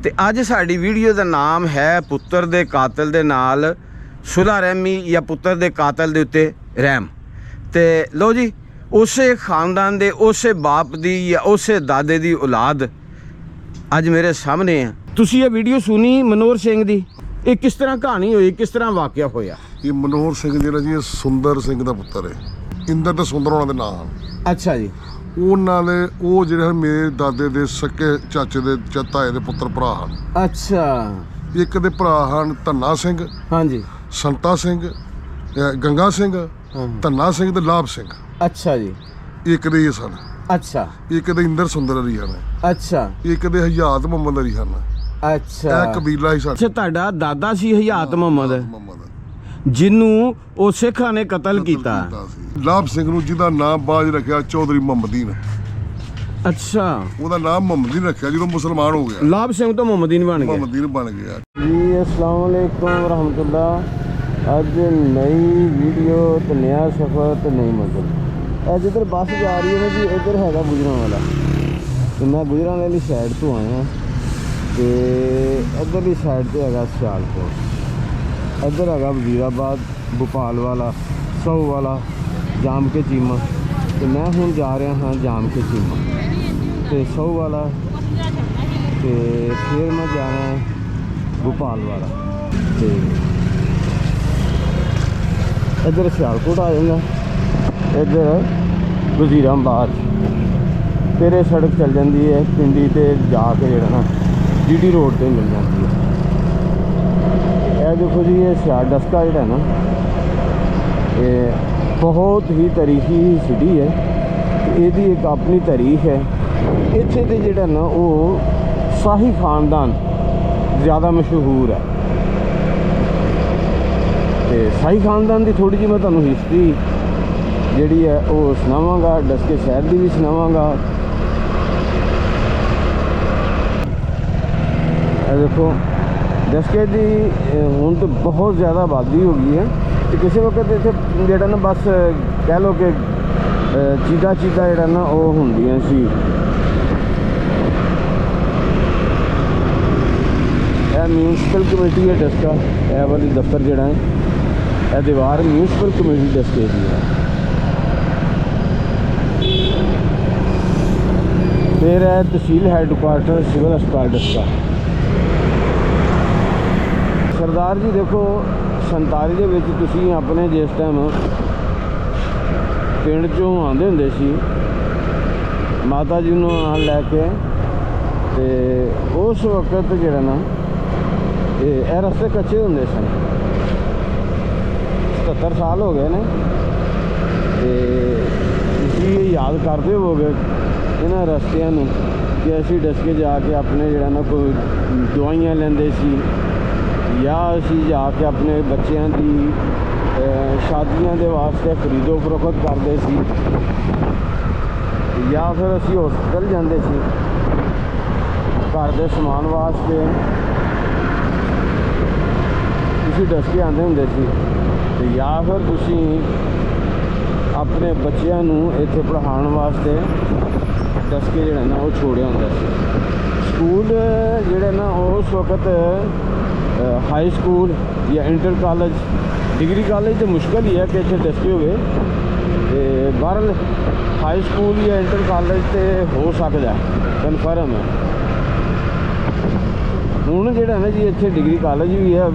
ਤੇ ਅੱਜ ਸਾਡੀ ਵੀਡੀਓ ਦਾ ਨਾਮ ਹੈ ਪੁੱਤਰ ਦੇ ਕਾਤਲ ਦੇ ਨਾਲ ਸੁਲ੍ਹਾ ਰਹਿਮੀ ਜਾਂ ਪੁੱਤਰ ਦੇ ਕਾਤਲ ਦੇ ਉੱਤੇ ਰਹਿਮ। ਤੇ ਲੋ ਜੀ, ਉਸੇ ਖਾਨਦਾਨ ਦੇ ਉਸੇ ਬਾਪ ਦੀ ਜਾਂ ਉਸੇ ਦਾਦੇ ਦੀ ਔਲਾਦ ਅੱਜ ਮੇਰੇ ਸਾਹਮਣੇ ਹੈ। ਤੁਸੀਂ ਇਹ ਵੀਡੀਓ ਸੁਣੀ ਮਨੋਹਰ ਸਿੰਘ ਦੀ, ਇਹ ਕਿਸ ਤਰ੍ਹਾਂ ਕਹਾਣੀ ਹੋਈ, ਕਿਸ ਤਰ੍ਹਾਂ ਵਾਕਿਆ ਹੋਇਆ? ਇਹ ਮਨੋਹਰ ਸਿੰਘ ਜਿਹੜਾ ਜੀ, ਇਹ ਸੁੰਦਰ ਸਿੰਘ ਦਾ ਪੁੱਤਰ ਹੈ। ਇੰਦਰ ਤੇ ਸੁੰਦਰ ਉਹਨਾਂ ਦੇ ਨਾਂ ਹਨ। ਅੱਛਾ ਜੀ। ਉਹਨਾਂ ਦੇ ਉਹ ਜਿਹੜੇ ਮੇਰੇ ਦਾਦੇ ਦੇ ਸਕੇ ਚਾਚੇ ਦੇ ਤਾਏ ਦੇ ਪੁੱਤਰ ਭਰਾ ਹਨ। ਅੱਛਾ। ਇੱਕ ਦੇ ਭਰਾ ਹਨ ਧੰਨਾ ਸਿੰਘ, ਹਾਂਜੀ, ਸੰਤਾ ਸਿੰਘ, ਗੰਗਾ ਸਿੰਘ, ਧੰਨਾ ਸਿੰਘ ਤੇ ਲਾਭ ਸਿੰਘ। ਅੱਛਾ ਜੀ। ਇੱਕ ਦੇ ਇਹ ਸਨ। ਅੱਛਾ। ਇੱਕ ਦੇ ਇੰਦਰ ਸੁੰਦਰ ਅਲੀ ਹਨ। ਅੱਛਾ। ਇੱਕ ਦੇ ਹਯਾਤ ਮੁਹੰਮਦ ਅਲੀ ਹਨ। ਅੱਛਾ, ਇਹ ਕਬੀਲਾ ਹੀ ਸਾਡਾ। ਅੱਛਾ, ਤੁਹਾਡਾ ਦਾਦਾ ਸੀ ਹਯਾਤ ਮੁਹੰਮਦ, ਮੁਹੰਮਦ ਜਿਹਨੂੰ ਉਹ ਸਿੱਖਾਂ ਨੇ ਕਤਲ ਕੀਤਾ। ਲਾਭ ਸਿੰਘ ਨੂੰ ਜਿਹਦਾ ਨਾਮ ਬਾਜ ਰੱਖਿਆ ਚੌਧਰੀ ਮੁਹੰਮਦੀਨ। ਅੱਛਾ, ਉਹਦਾ ਨਾਮ ਮੁਹੰਮਦੀਨ ਰੱਖਿਆ ਜਦੋਂ ਮੁਸਲਮਾਨ ਹੋ ਗਿਆ। ਲਾਭ ਸਿੰਘ ਤੋਂ ਮੁਹੰਮਦੀਨ ਬਣ ਗਿਆ। ਮੁਹੰਮਦੀਨ ਬਣ ਗਿਆ ਜੀ। अस्सलाम वालेकुम रहमतुल्ला। ਅੱਜ ਨਈ ਵੀਡੀਓ ਤੇ ਨया ਸਫ਼ਰ ਤੇ ਨਈ ਮੰਜ਼ਿਲ। ਅੱਜ ਇੱਧਰ ਬੱਸ ਜਾ ਰਹੀ ਹੈ ਨਾ ਜੀ, ਇੱਧਰ ਹੈਗਾ ਗੁਜਰਾਂਵਾਲਾ ਤੇ ਮੈਂ ਗੁਜਰਾਂਵਾਲੇ ਵਾਲੀ ਸਾਈਡ ਤੋਂ ਆਇਆ ਤੇ ਇੱਧਰਲੀ ਸਾਈਡ ਤੇ ਹੈਗਾ ਸਿਆਲਕੋਟ, ਇੱਧਰ ਹੈਗਾ ਵਜ਼ੀਰਾਬਾਦ, ਭੋਪਾਲ ਵਾਲਾ, ਸੌ ਵਾਲਾ, ਜਾਮ ਕੇ ਚੀਮਾ। ਤੇ ਮੈਂ ਹੁਣ ਜਾ ਰਿਹਾ ਹਾਂ ਜਾਮ ਕੇ ਚੀਮਾ ਤੇ ਸੌ ਵਾਲਾ, ਤੇ ਫਿਰ ਮੈਂ ਜਾਣਾ ਭੋਪਾਲ ਵਾਲਾ ਤੇ ਇੱਧਰ ਸਿਆਲਕੋਟ ਆ ਜਾਂਦਾ, ਇੱਧਰ ਵਜ਼ੀਰਾਬਾਦ। ਫਿਰ ਇਹ ਸੜਕ ਚੱਲ ਜਾਂਦੀ ਹੈ ਪਿੰਡੀ ਤੇ ਜਾ ਕੇ ਜਿਹੜਾ ਨਾ GT ਰੋਡ ਤੇ ਮਿਲ ਜਾਂਦੀ ਹੈ। ਇਹ ਦੇਖੋ ਜੀ, ਇਹ ਸਿਆਲ ਡਸਕਾ ਜਿਹੜਾ ਨਾ, ਇਹ ਬਹੁਤ ਹੀ ਤਾਰੀਖੀ ਸਿਟੀ ਹੈ ਤੇ ਇਹਦੀ ਇੱਕ ਆਪਣੀ ਤਾਰੀਖ ਹੈ। ਇੱਥੇ ਦੇ ਜਿਹੜਾ ਨਾ ਉਹ ਸ਼ਾਹੀ ਖਾਨਦਾਨ ਜ਼ਿਆਦਾ ਮਸ਼ਹੂਰ ਹੈ ਤੇ ਸ਼ਾਹੀ ਖਾਨਦਾਨ ਦੀ ਥੋੜ੍ਹੀ ਜਿਹੀ ਮੈਂ ਤੁਹਾਨੂੰ ਹਿਸਟਰੀ ਜਿਹੜੀ ਹੈ ਉਹ ਸੁਣਾਵਾਂਗਾ, ਡਸਕੇ ਸ਼ਹਿਰ ਦੀ ਵੀ ਸੁਣਾਵਾਂਗਾ। ਇਹ ਦੇਖੋ ਡਸਕੇ ਦੀ ਹੁਣ ਤਾਂ ਬਹੁਤ ਜ਼ਿਆਦਾ ਆਬਾਦੀ ਹੋ ਗਈ ਹੈ ਤੇ ਕਿਸੇ ਵਕਤ ਇੱਥੇ ਜਿਹੜਾ ਨਾ ਬਸ ਕਹਿ ਲਓ ਕਿ ਚੀਦਾ ਜਿਹੜਾ ਨਾ ਉਹ ਹੁੰਦੀਆਂ ਸੀ। ਇਹ ਮਿਊਨਸਿਪਲ ਕਮੇਟੀ ਹੈ ਡਸਕਾ, ਇਹ ਵਾਲੀ ਦਫ਼ਤਰ ਜਿਹੜਾ ਹੈ, ਇਹ ਦੀਵਾਰ ਮਿਊਨਸਿਪਲ ਕਮੇਟੀ ਡਸਕੇ ਦੀ ਹੈ। ਫਿਰ ਹੈ ਤਹਿਸੀਲ ਹੈੱਡਕੁਆਰਟਰ ਸਿਵਲ ਹਸਪਤਾਲ ਡਸਕਾ। ਸਰਦਾਰ ਜੀ ਦੇਖੋ 47 ਦੇ ਵਿੱਚ ਤੁਸੀਂ ਆਪਣੇ ਜਿਸ ਟਾਈਮ ਪਿੰਡ 'ਚੋਂ ਆਉਂਦੇ ਹੁੰਦੇ ਸੀ ਮਾਤਾ ਜੀ ਨੂੰ ਨਾਲ ਲੈ ਕੇ, ਤੇ ਉਸ ਵਕਤ ਜਿਹੜਾ ਨਾ ਇਹ ਰਸਤੇ ਕੱਚੇ ਹੁੰਦੇ ਸਨ। 77 ਸਾਲ ਹੋ ਗਏ ਨੇ ਤੇ ਤੁਸੀਂ ਇਹ ਯਾਦ ਕਰਦੇ ਹੋਵੋਗੇ ਇਹਨਾਂ ਰਸਤਿਆਂ ਨੂੰ ਕਿ ਅਸੀਂ ਡਸਕੇ ਜਾ ਕੇ ਆਪਣੇ ਜਿਹੜਾ ਨਾ ਕੋਈ ਦਵਾਈਆਂ ਲੈਂਦੇ ਸੀ, ਜਾਂ ਅਸੀਂ ਜਾ ਕੇ ਆਪਣੇ ਬੱਚਿਆਂ ਦੀ ਸ਼ਾਦੀਆਂ ਦੇ ਵਾਸਤੇ ਖਰੀਦੋ ਫਰੋਖਤ ਕਰਦੇ ਸੀ, ਜਾਂ ਫਿਰ ਅਸੀਂ ਹਸਪਤਾਲ ਜਾਂਦੇ ਸੀ ਘਰ ਦੇ ਸਮਾਨ ਵਾਸਤੇ। ਤੁਸੀਂ ਡਸਕੇ ਆਉਂਦੇ ਹੁੰਦੇ ਸੀ ਤੇ ਜਾਂ ਫਿਰ ਤੁਸੀਂ ਆਪਣੇ ਬੱਚਿਆਂ ਨੂੰ ਇੱਥੇ ਪੜ੍ਹਾਉਣ ਵਾਸਤੇ ਡਸਕੇ ਜਿਹੜਾ ਨਾ ਉਹ ਛੋੜਿਆ ਹੁੰਦਾ ਸੀ। ਸਕੂਲ ਜਿਹੜੇ ਨਾ ਉਸ ਵਕਤ ਹਾਈ ਸਕੂਲ ਜਾਂ ਇੰਟਰ ਕਾਲਜ, ਡਿਗਰੀ ਕਾਲਜ ਤਾਂ ਮੁਸ਼ਕਿਲ ਹੀ ਹੈ ਕਿ ਇੱਥੇ ਡਸਕੇ ਹੋਵੇ, ਤੇ ਬਾਹਰਲ ਹਾਈ ਸਕੂਲ ਜਾਂ ਇੰਟਰ ਕਾਲਜ ਤੇ ਹੋ ਸਕਦਾ, ਕਨਫਰਮ ਹੈ। ਹੁਣ ਜਿਹੜਾ ਨਾ ਜੀ ਇੱਥੇ ਡਿਗਰੀ ਕਾਲਜ ਵੀ ਹੈ,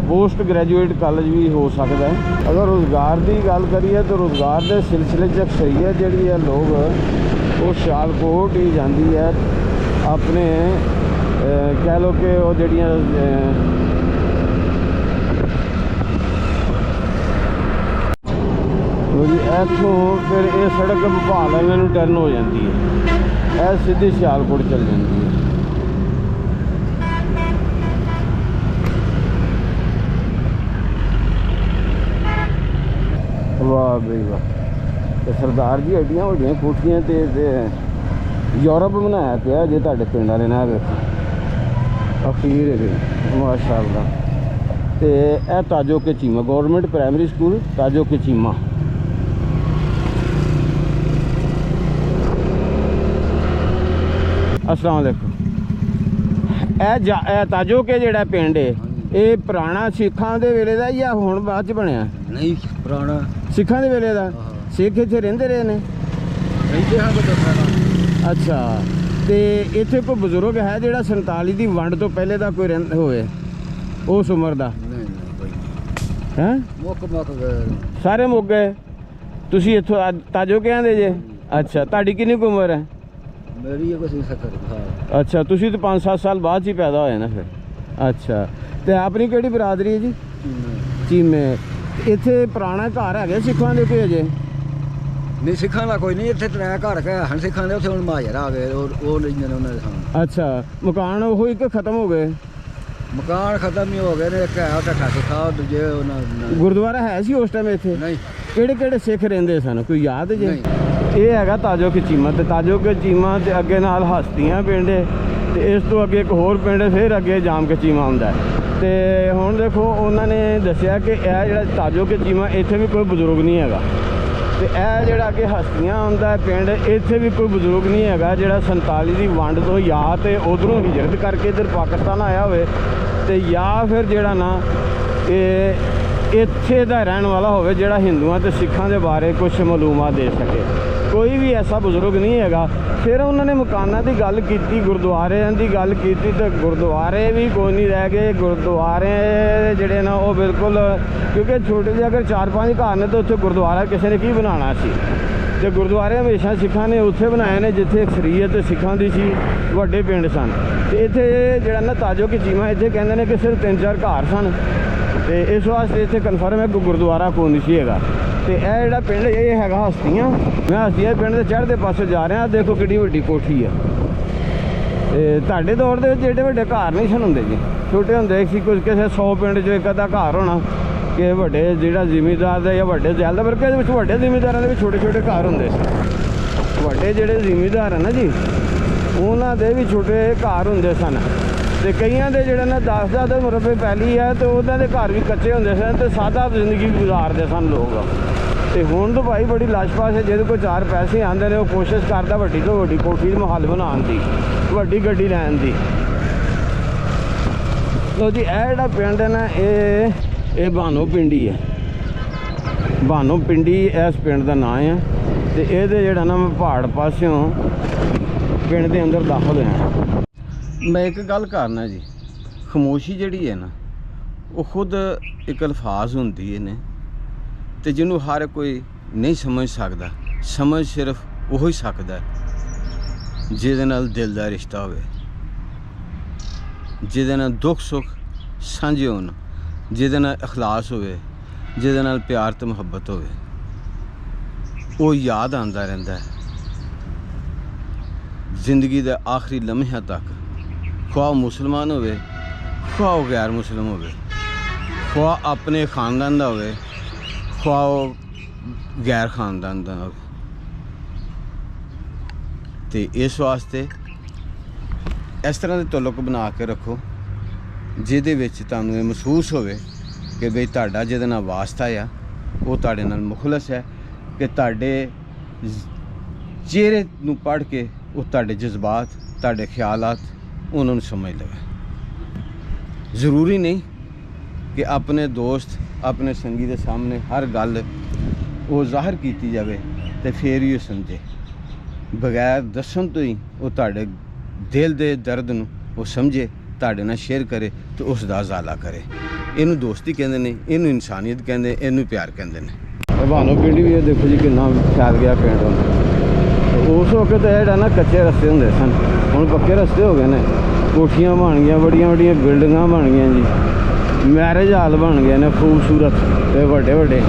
ਪੋਸਟ ਗ੍ਰੈਜੂਏਟ ਕਾਲਜ ਵੀ ਹੋ ਸਕਦਾ ਹੈ। ਅਗਰ ਰੁਜ਼ਗਾਰ ਦੀ ਗੱਲ ਕਰੀਏ ਤਾਂ ਰੁਜ਼ਗਾਰ ਦੇ ਸਿਲਸਿਲੇ 'ਚ ਅਕਸਰੀਅਤ ਜਿਹੜੀ ਹੈ ਲੋਕ ਉਹ ਸਿਆਲਕੋਟ ਹੀ ਜਾਂਦੀ ਹੈ ਆਪਣੇ ਕਹਿ ਲਓ ਕਿ ਉਹ ਜਿਹੜੀਆਂ ਜੀ ਇੱਥੋਂ ਫਿਰ ਇਹ ਸੜਕ ਭੋਪਾਲ ਵਾਲੇ ਨੂੰ ਟਰਨ ਹੋ ਜਾਂਦੀ ਹੈ, ਇਹ ਸਿੱਧੀ ਸਿਆਲਕੋਟ ਚੱਲ ਜਾਂਦੀ ਹੈ। ਵਾਹ ਬਈ ਵਾਹ। ਤੇ ਸਰਦਾਰ ਜੀ ਐਡੀਆਂ ਵੱਡੀਆਂ ਕੋਠੀਆਂ ਤੇ ਯੂਰਪ ਬਣਾਇਆ ਪਿਆ ਜੇ ਤੁਹਾਡੇ ਪਿੰਡ ਵਾਲੇ ਨਾਲ ਅਖੀਰ ਹੈ ਮਾਸ਼ਾਅੱਲਾ। ਤੇ ਇਹ ਤਾਜੋ ਕੇ ਚੀਮਾ ਗਵਰਨਮੈਂਟ ਪ੍ਰਾਇਮਰੀ ਸਕੂਲ ਤਾਜੋ ਕੇ ਚੀਮਾ। अस्सलाम वालेकुम। ਇਹ ਤਾਜੋ ਕੇ ਜਿਹੜਾ ਪਿੰਡ ਹੈ ਇਹ ਪੁਰਾਣਾ ਸਿੱਖਾਂ ਦੇ ਵੇਲੇ ਦਾ ਜਾਂ ਹੁਣ ਬਾਅਦ ਚ ਬਣਿਆ? ਨਹੀਂ ਪੁਰਾਣਾ ਸਿੱਖਾਂ ਦੇ ਵੇਲੇ ਦਾ। ਹਾਂ। ਸਿੱਖ ਇੱਥੇ ਰਹਿੰਦੇ ਰਹੇ ਨੇ? ਰਹਿੰਦੇ ਹਾਂ ਬਤਾ ਅੱਛਾ, ਤੇ ਇੱਥੇ ਕੋਈ ਬਜ਼ੁਰਗ ਹੈ ਜਿਹੜਾ 47 ਦੀ ਵੰਡ ਤੋਂ ਪਹਿਲੇ ਦਾ ਕੋਈ ਹੋਵੇ ਉਸ ਉਮਰ ਦਾ? ਨਹੀਂ ਕੋਈ ਹੈ ਮੁੱਕ ਗਏ ਸਾਰੇ ਮੁੱਕ ਗਏ। ਤੁਸੀਂ ਇੱਥੋਂ ਤਾਜੋ ਕੇ ਆਂਦੇ ਜੇ? ਅੱਛਾ, ਤੁਹਾਡੀ ਕਿੰਨੀ ਕੁ ਉਮਰ ਹੈ? ਮੇਰੀ ਇਹ ਕੋਈ ਸੱਤਰ ਹਾਂ। ਅੱਛਾ, ਤੁਸੀਂ ਤਾਂ 5-7 ਸਾਲ ਬਾਅਦ 'ਚ ਹੀ ਪੈਦਾ ਹੋਏ ਨਾ ਫਿਰ। ਅੱਛਾ, ਤੇ ਆਪਣੀ ਕਿਹੜੀ ਬਰਾਦਰੀ ਹੈ ਜੀ? ਚੀਮੇ। ਇੱਥੇ ਪੁਰਾਣਾ ਘਰ ਹੈਗੇ ਸਿੱਖਾਂ ਦੇ ਕੋਈ ਅਜੇ? ਨਹੀਂ ਸਿੱਖਾਂ ਦਾ ਕੋਈ ਨਹੀਂ ਇੱਥੇ ਤਰੇ ਘਰ ਕੇ ਹਨ ਸਿੱਖਾਂ ਦੇ ਉੱਥੇ ਹੁਣ ਮਾਜਰ ਆ ਗਏ ਉਹ ਲੈਂਦੇ ਨੇ ਉਹਨਾਂ ਦੇ ਸਾਹਮਣੇ। ਅੱਛਾ, ਮਕਾਨ ਉਹ ਹੀ ਕਿ ਖਤਮ ਹੋ ਗਏ? ਮਕਾਨ ਖਤਮ ਹੀ ਹੋ ਗਏ ਨੇ। ਇੱਕ ਹੈ ਉਹ ਢੱਠਾ ਸਿੱਖਾ ਦੂਜੇ ਉਹਨਾਂ ਗੁਰਦੁਆਰਾ ਹੈ ਸੀ ਉਸ ਟਾਈਮ ਇੱਥੇ? ਨਹੀਂ। ਕਿਹੜੇ ਕਿਹੜੇ ਸਿੱਖ ਰਹਿੰਦੇ ਸਨ, ਕੋਈ ਯਾਦ ਜੇ? ਨਹੀਂ। ਇਹ ਹੈਗਾ ਤਾਜੋ ਕੇ ਚੀਮਾ, ਤੇ ਤਾਜੋ ਕੇ ਚੀਮਾ ਤੇ ਅੱਗੇ ਨਾਲ ਹਸਤੀਆਂ ਪਿੰਡ ਹੈ, ਤੇ ਇਸ ਤੋਂ ਅੱਗੇ ਇੱਕ ਹੋਰ ਪਿੰਡ ਹੈ, ਫਿਰ ਅੱਗੇ ਜਾਮ ਕੇ ਚੀਮਾ ਹੁੰਦਾ ਹੈ। ਤੇ ਹੁਣ ਦੇਖੋ ਉਹਨਾਂ ਨੇ ਦੱਸਿਆ ਕਿ ਇਹ ਜਿਹੜਾ ਤਾਜੋ ਕੇ ਚੀਮਾ ਇੱਥੇ ਵੀ ਕੋਈ ਬਜ਼ੁਰਗ ਨਹੀਂ ਹੈਗਾ, ਤੇ ਇਹ ਜਿਹੜਾ ਅੱਗੇ ਹਸਤੀਆਂ ਆਉਂਦਾ ਪਿੰਡ ਇੱਥੇ ਵੀ ਕੋਈ ਬਜ਼ੁਰਗ ਨਹੀਂ ਹੈਗਾ ਜਿਹੜਾ 47 ਦੀ ਵੰਡ ਤੋਂ ਜਾਂ ਤੇ ਉਧਰੋਂ ਹਿਜਰਤ ਕਰਕੇ ਇੱਧਰ ਪਾਕਿਸਤਾਨ ਆਇਆ ਹੋਵੇ, ਤੇ ਜਾਂ ਫਿਰ ਜਿਹੜਾ ਨਾ ਇਹ ਇੱਥੇ ਦਾ ਰਹਿਣ ਵਾਲਾ ਹੋਵੇ ਜਿਹੜਾ ਹਿੰਦੂਆਂ ਤੇ ਸਿੱਖਾਂ ਦੇ ਬਾਰੇ ਕੁਝ ਮਾਲੂਮਾਤ ਦੇ ਸਕੇ। ਕੋਈ ਵੀ ਐਸਾ ਬਜ਼ੁਰਗ ਨਹੀਂ ਹੈਗਾ। ਫਿਰ ਉਹਨਾਂ ਨੇ ਮਕਾਨਾਂ ਦੀ ਗੱਲ ਕੀਤੀ, ਗੁਰਦੁਆਰਿਆਂ ਦੀ ਗੱਲ ਕੀਤੀ, ਤੇ ਗੁਰਦੁਆਰੇ ਵੀ ਕੋਈ ਨਹੀਂ ਰਹਿ ਗਏ। ਗੁਰਦੁਆਰੇ ਜਿਹੜੇ ਨਾ ਉਹ ਬਿਲਕੁਲ, ਕਿਉਂਕਿ ਛੋਟੇ ਜਿਹੇ ਅਗਰ 4-5 ਘਰ ਨੇ ਤਾਂ ਉੱਥੇ ਗੁਰਦੁਆਰਾ ਕਿਸੇ ਨੇ ਕੀ ਬਣਾਉਣਾ ਸੀ, ਤੇ ਗੁਰਦੁਆਰੇ ਹਮੇਸ਼ਾ ਸਿੱਖਾਂ ਨੇ ਉੱਥੇ ਬਣਾਏ ਨੇ ਜਿੱਥੇ ਅਕਸਰੀਅਤ ਸਿੱਖਾਂ ਦੀ ਸੀ, ਵੱਡੇ ਪਿੰਡ ਸਨ। ਤੇ ਇੱਥੇ ਜਿਹੜਾ ਨਾ ਤਾਜੋ ਕੇ ਚੀਮਾ ਇੱਥੇ ਕਹਿੰਦੇ ਨੇ ਕਿ ਸਿਰਫ 3-4 ਘਰ ਸਨ, ਤੇ ਇਸ ਵਾਸਤੇ ਇੱਥੇ ਕਨਫਰਮ ਹੈ ਕਿ ਗੁਰਦੁਆਰਾ ਕੋਈ ਨਹੀਂ ਸੀ ਹੈਗਾ। ਤੇ ਇਹ ਜਿਹੜਾ ਪਿੰਡ ਇਹ ਹੈਗਾ ਹਸਤੀਆਂ। ਮੈਂ ਹਸਤੀਆਂ ਪਿੰਡ ਦੇ ਚੜ੍ਹਦੇ ਪਾਸੇ ਜਾ ਰਿਹਾ। ਦੇਖੋ ਕਿੱਡੀ ਵੱਡੀ ਕੋਠੀ ਹੈ। ਤੇ ਤੁਹਾਡੇ ਦੌਰ ਦੇ ਵਿੱਚ ਏਡੇ ਵੱਡੇ ਘਰ ਨਹੀਂ ਸਨ ਹੁੰਦੇ ਜੀ, ਛੋਟੇ ਹੁੰਦੇ ਸੀ। ਕੁਝ ਕਿਸੇ 100 ਪਿੰਡ 'ਚ ਇੱਕ ਅੱਧਾ ਘਰ ਹੋਣਾ, ਕਿ ਵੱਡੇ ਜਿਹੜਾ ਜ਼ਿਮੀਂਦਾਰ ਦਾ ਜਾਂ ਵੱਡੇ ਜ਼ਿਆਦਾ ਵਰਗੇ ਦੇ ਵਿੱਚ ਵੱਡੇ ਜ਼ਿਮੀਂਦਾਰਾਂ ਦੇ ਵੀ ਛੋਟੇ ਛੋਟੇ ਘਰ ਹੁੰਦੇ ਸੀ। ਵੱਡੇ ਜਿਹੜੇ ਜ਼ਿਮੀਂਦਾਰ ਹੈ ਨਾ ਜੀ, ਉਹਨਾਂ ਦੇ ਵੀ ਛੋਟੇ ਘਰ ਹੁੰਦੇ ਸਨ, ਤੇ ਕਈਆਂ ਦੇ ਜਿਹੜੇ ਨਾ 10-10 ਮੁਰੱਬੇ ਪੈਲੀ ਹੈ, ਤੇ ਉਹਨਾਂ ਦੇ ਘਰ ਵੀ ਕੱਚੇ ਹੁੰਦੇ ਸਨ, ਤੇ ਸਾਦਾ ਜ਼ਿੰਦਗੀ ਗੁਜ਼ਾਰਦੇ ਸਨ ਲੋਕ। ਤੇ ਹੁਣ ਤਾਂ ਭਾਈ ਬੜੀ ਲਾਸ਼ਪਾਸ਼ ਹੈ, ਜਿਹਦੇ ਕੋਲ 4 ਪੈਸੇ ਆਉਂਦੇ ਨੇ ਉਹ ਕੋਸ਼ਿਸ਼ ਕਰਦਾ ਵੱਡੀ ਤੋਂ ਵੱਡੀ ਕੋਠੀ ਦਾ ਮਹੱਲ ਬਣਾਉਣ ਦੀ, ਵੱਡੀ ਗੱਡੀ ਲੈਣ ਦੀ। ਲੋ ਜੀ, ਇਹ ਜਿਹੜਾ ਪਿੰਡ ਹੈ ਨਾ ਇਹ ਬਾਨੋ ਪਿੰਡੀ ਹੈ। ਬਾਨੋ ਪਿੰਡੀ ਇਸ ਪਿੰਡ ਦਾ ਨਾਂ ਹੈ। ਤੇ ਇਹਦੇ ਜਿਹੜਾ ਨਾ ਮੈਂ ਪਹਾੜ ਪਾਸਿਓਂ ਪਿੰਡ ਦੇ ਅੰਦਰ ਦਾਖਲ ਹੋਇਆ। ਮੈਂ ਇੱਕ ਗੱਲ ਕਰਨਾ ਜੀ, ਖਾਮੋਸ਼ੀ ਜਿਹੜੀ ਹੈ ਨਾ ਉਹ ਖੁਦ ਇੱਕ ਅਲਫਾਜ਼ ਹੁੰਦੀ ਹੈ ਨੇ, ਤੇ ਜਿਹਨੂੰ ਹਰ ਕੋਈ ਨਹੀਂ ਸਮਝ ਸਕਦਾ। ਸਮਝ ਸਿਰਫ ਉਹ ਹੀ ਸਕਦਾ ਜਿਹਦੇ ਨਾਲ ਦਿਲ ਦਾ ਰਿਸ਼ਤਾ ਹੋਵੇ, ਜਿਹਦੇ ਨਾਲ ਦੁੱਖ ਸੁੱਖ ਸਾਂਝੇ ਹੋਣ, ਜਿਹਦੇ ਨਾਲ ਇਖਲਾਸ ਹੋਵੇ, ਜਿਹਦੇ ਨਾਲ ਪਿਆਰ ਤੇ ਮੁਹੱਬਤ ਹੋਵੇ। ਉਹ ਯਾਦ ਆਉਂਦਾ ਰਹਿੰਦਾ ਹੈ ਜ਼ਿੰਦਗੀ ਦੇ ਆਖਰੀ ਲਮਹਿਆਂ ਤੱਕ, ਖੁਆ ਮੁਸਲਮਾਨ ਹੋਵੇ, ਖੁਆ ਉਹ ਗੈਰ ਮੁਸਲਿਮ ਹੋਵੇ, ਖੁਆ ਆਪਣੇ ਖਾਨਦਾਨ ਦਾ ਹੋਵੇ, ਖੁਆ ਉਹ ਗੈਰ ਖਾਨਦਾਨ ਦਾ ਹੋਵੇ। ਤੇ ਇਸ ਵਾਸਤੇ ਇਸ ਤਰ੍ਹਾਂ ਦੇ ਤਾਲੁਕ ਬਣਾ ਕੇ ਰੱਖੋ ਜਿਹਦੇ ਵਿੱਚ ਤੁਹਾਨੂੰ ਇਹ ਮਹਿਸੂਸ ਹੋਵੇ ਕਿ ਬਈ ਤੁਹਾਡਾ ਜਿਹਦੇ ਨਾਲ ਵਾਸਤਾ ਆ ਉਹ ਤੁਹਾਡੇ ਨਾਲ ਮੁਖਲਸ ਹੈ, ਕਿ ਤੁਹਾਡੇ ਚਿਹਰੇ ਨੂੰ ਪੜ੍ਹ ਕੇ ਉਹ ਤੁਹਾਡੇ ਜਜ਼ਬਾਤ, ਤੁਹਾਡੇ ਖਿਆਲਾਤ ਉਹਨਾਂ ਨੂੰ ਸਮਝ ਲਵੇ। ਜ਼ਰੂਰੀ ਨਹੀਂ ਕਿ ਆਪਣੇ ਦੋਸਤ, ਆਪਣੇ ਸੰਗੀ ਦੇ ਸਾਹਮਣੇ ਹਰ ਗੱਲ ਉਹ ਜ਼ਾਹਰ ਕੀਤੀ ਜਾਵੇ ਤੇ ਫਿਰ ਹੀ ਉਹ ਸਮਝੇ। ਬਗੈਰ ਦੱਸਣ ਤੋਂ ਹੀ ਉਹ ਤੁਹਾਡੇ ਦਿਲ ਦੇ ਦਰਦ ਨੂੰ ਉਹ ਸਮਝੇ, ਤੁਹਾਡੇ ਨਾਲ ਸ਼ੇਅਰ ਕਰੇ ਤੇ ਉਸ ਦਾ ਉਜ਼ਾਲਾ ਕਰੇ। ਇਹਨੂੰ ਦੋਸਤੀ ਕਹਿੰਦੇ ਨੇ, ਇਹਨੂੰ ਇਨਸਾਨੀਅਤ ਕਹਿੰਦੇ, ਇਹਨੂੰ ਪਿਆਰ ਕਹਿੰਦੇ ਨੇ। ਬਾਨੋ ਪਿੰਡ ਵੀ ਇਹ ਦੇਖੋ ਜੀ ਕਿੰਨਾ ਫੈਲ ਗਿਆ ਪਿੰਡ ਹੁਣ। ਉਸ ਵਕਤ ਜਿਹੜਾ ਨਾ ਕੱਚੇ ਰਸਤੇ ਹੁੰਦੇ ਸਨ, ਹੁਣ ਪੱਕੇ ਰਸਤੇ ਹੋ ਗਏ ਨੇ, ਕੋਠੀਆਂ ਬਣ ਗਈਆਂ, ਵੱਡੀਆਂ ਵੱਡੀਆਂ ਬਿਲਡਿੰਗਾਂ ਬਣ ਗਈਆਂ ਜੀ, ਮੈਰਿਜ ਹਾਲ ਬਣ ਗਏ ਨੇ ਖੂਬਸੂਰਤ ਤੇ ਵੱਡੇ ਵੱਡੇ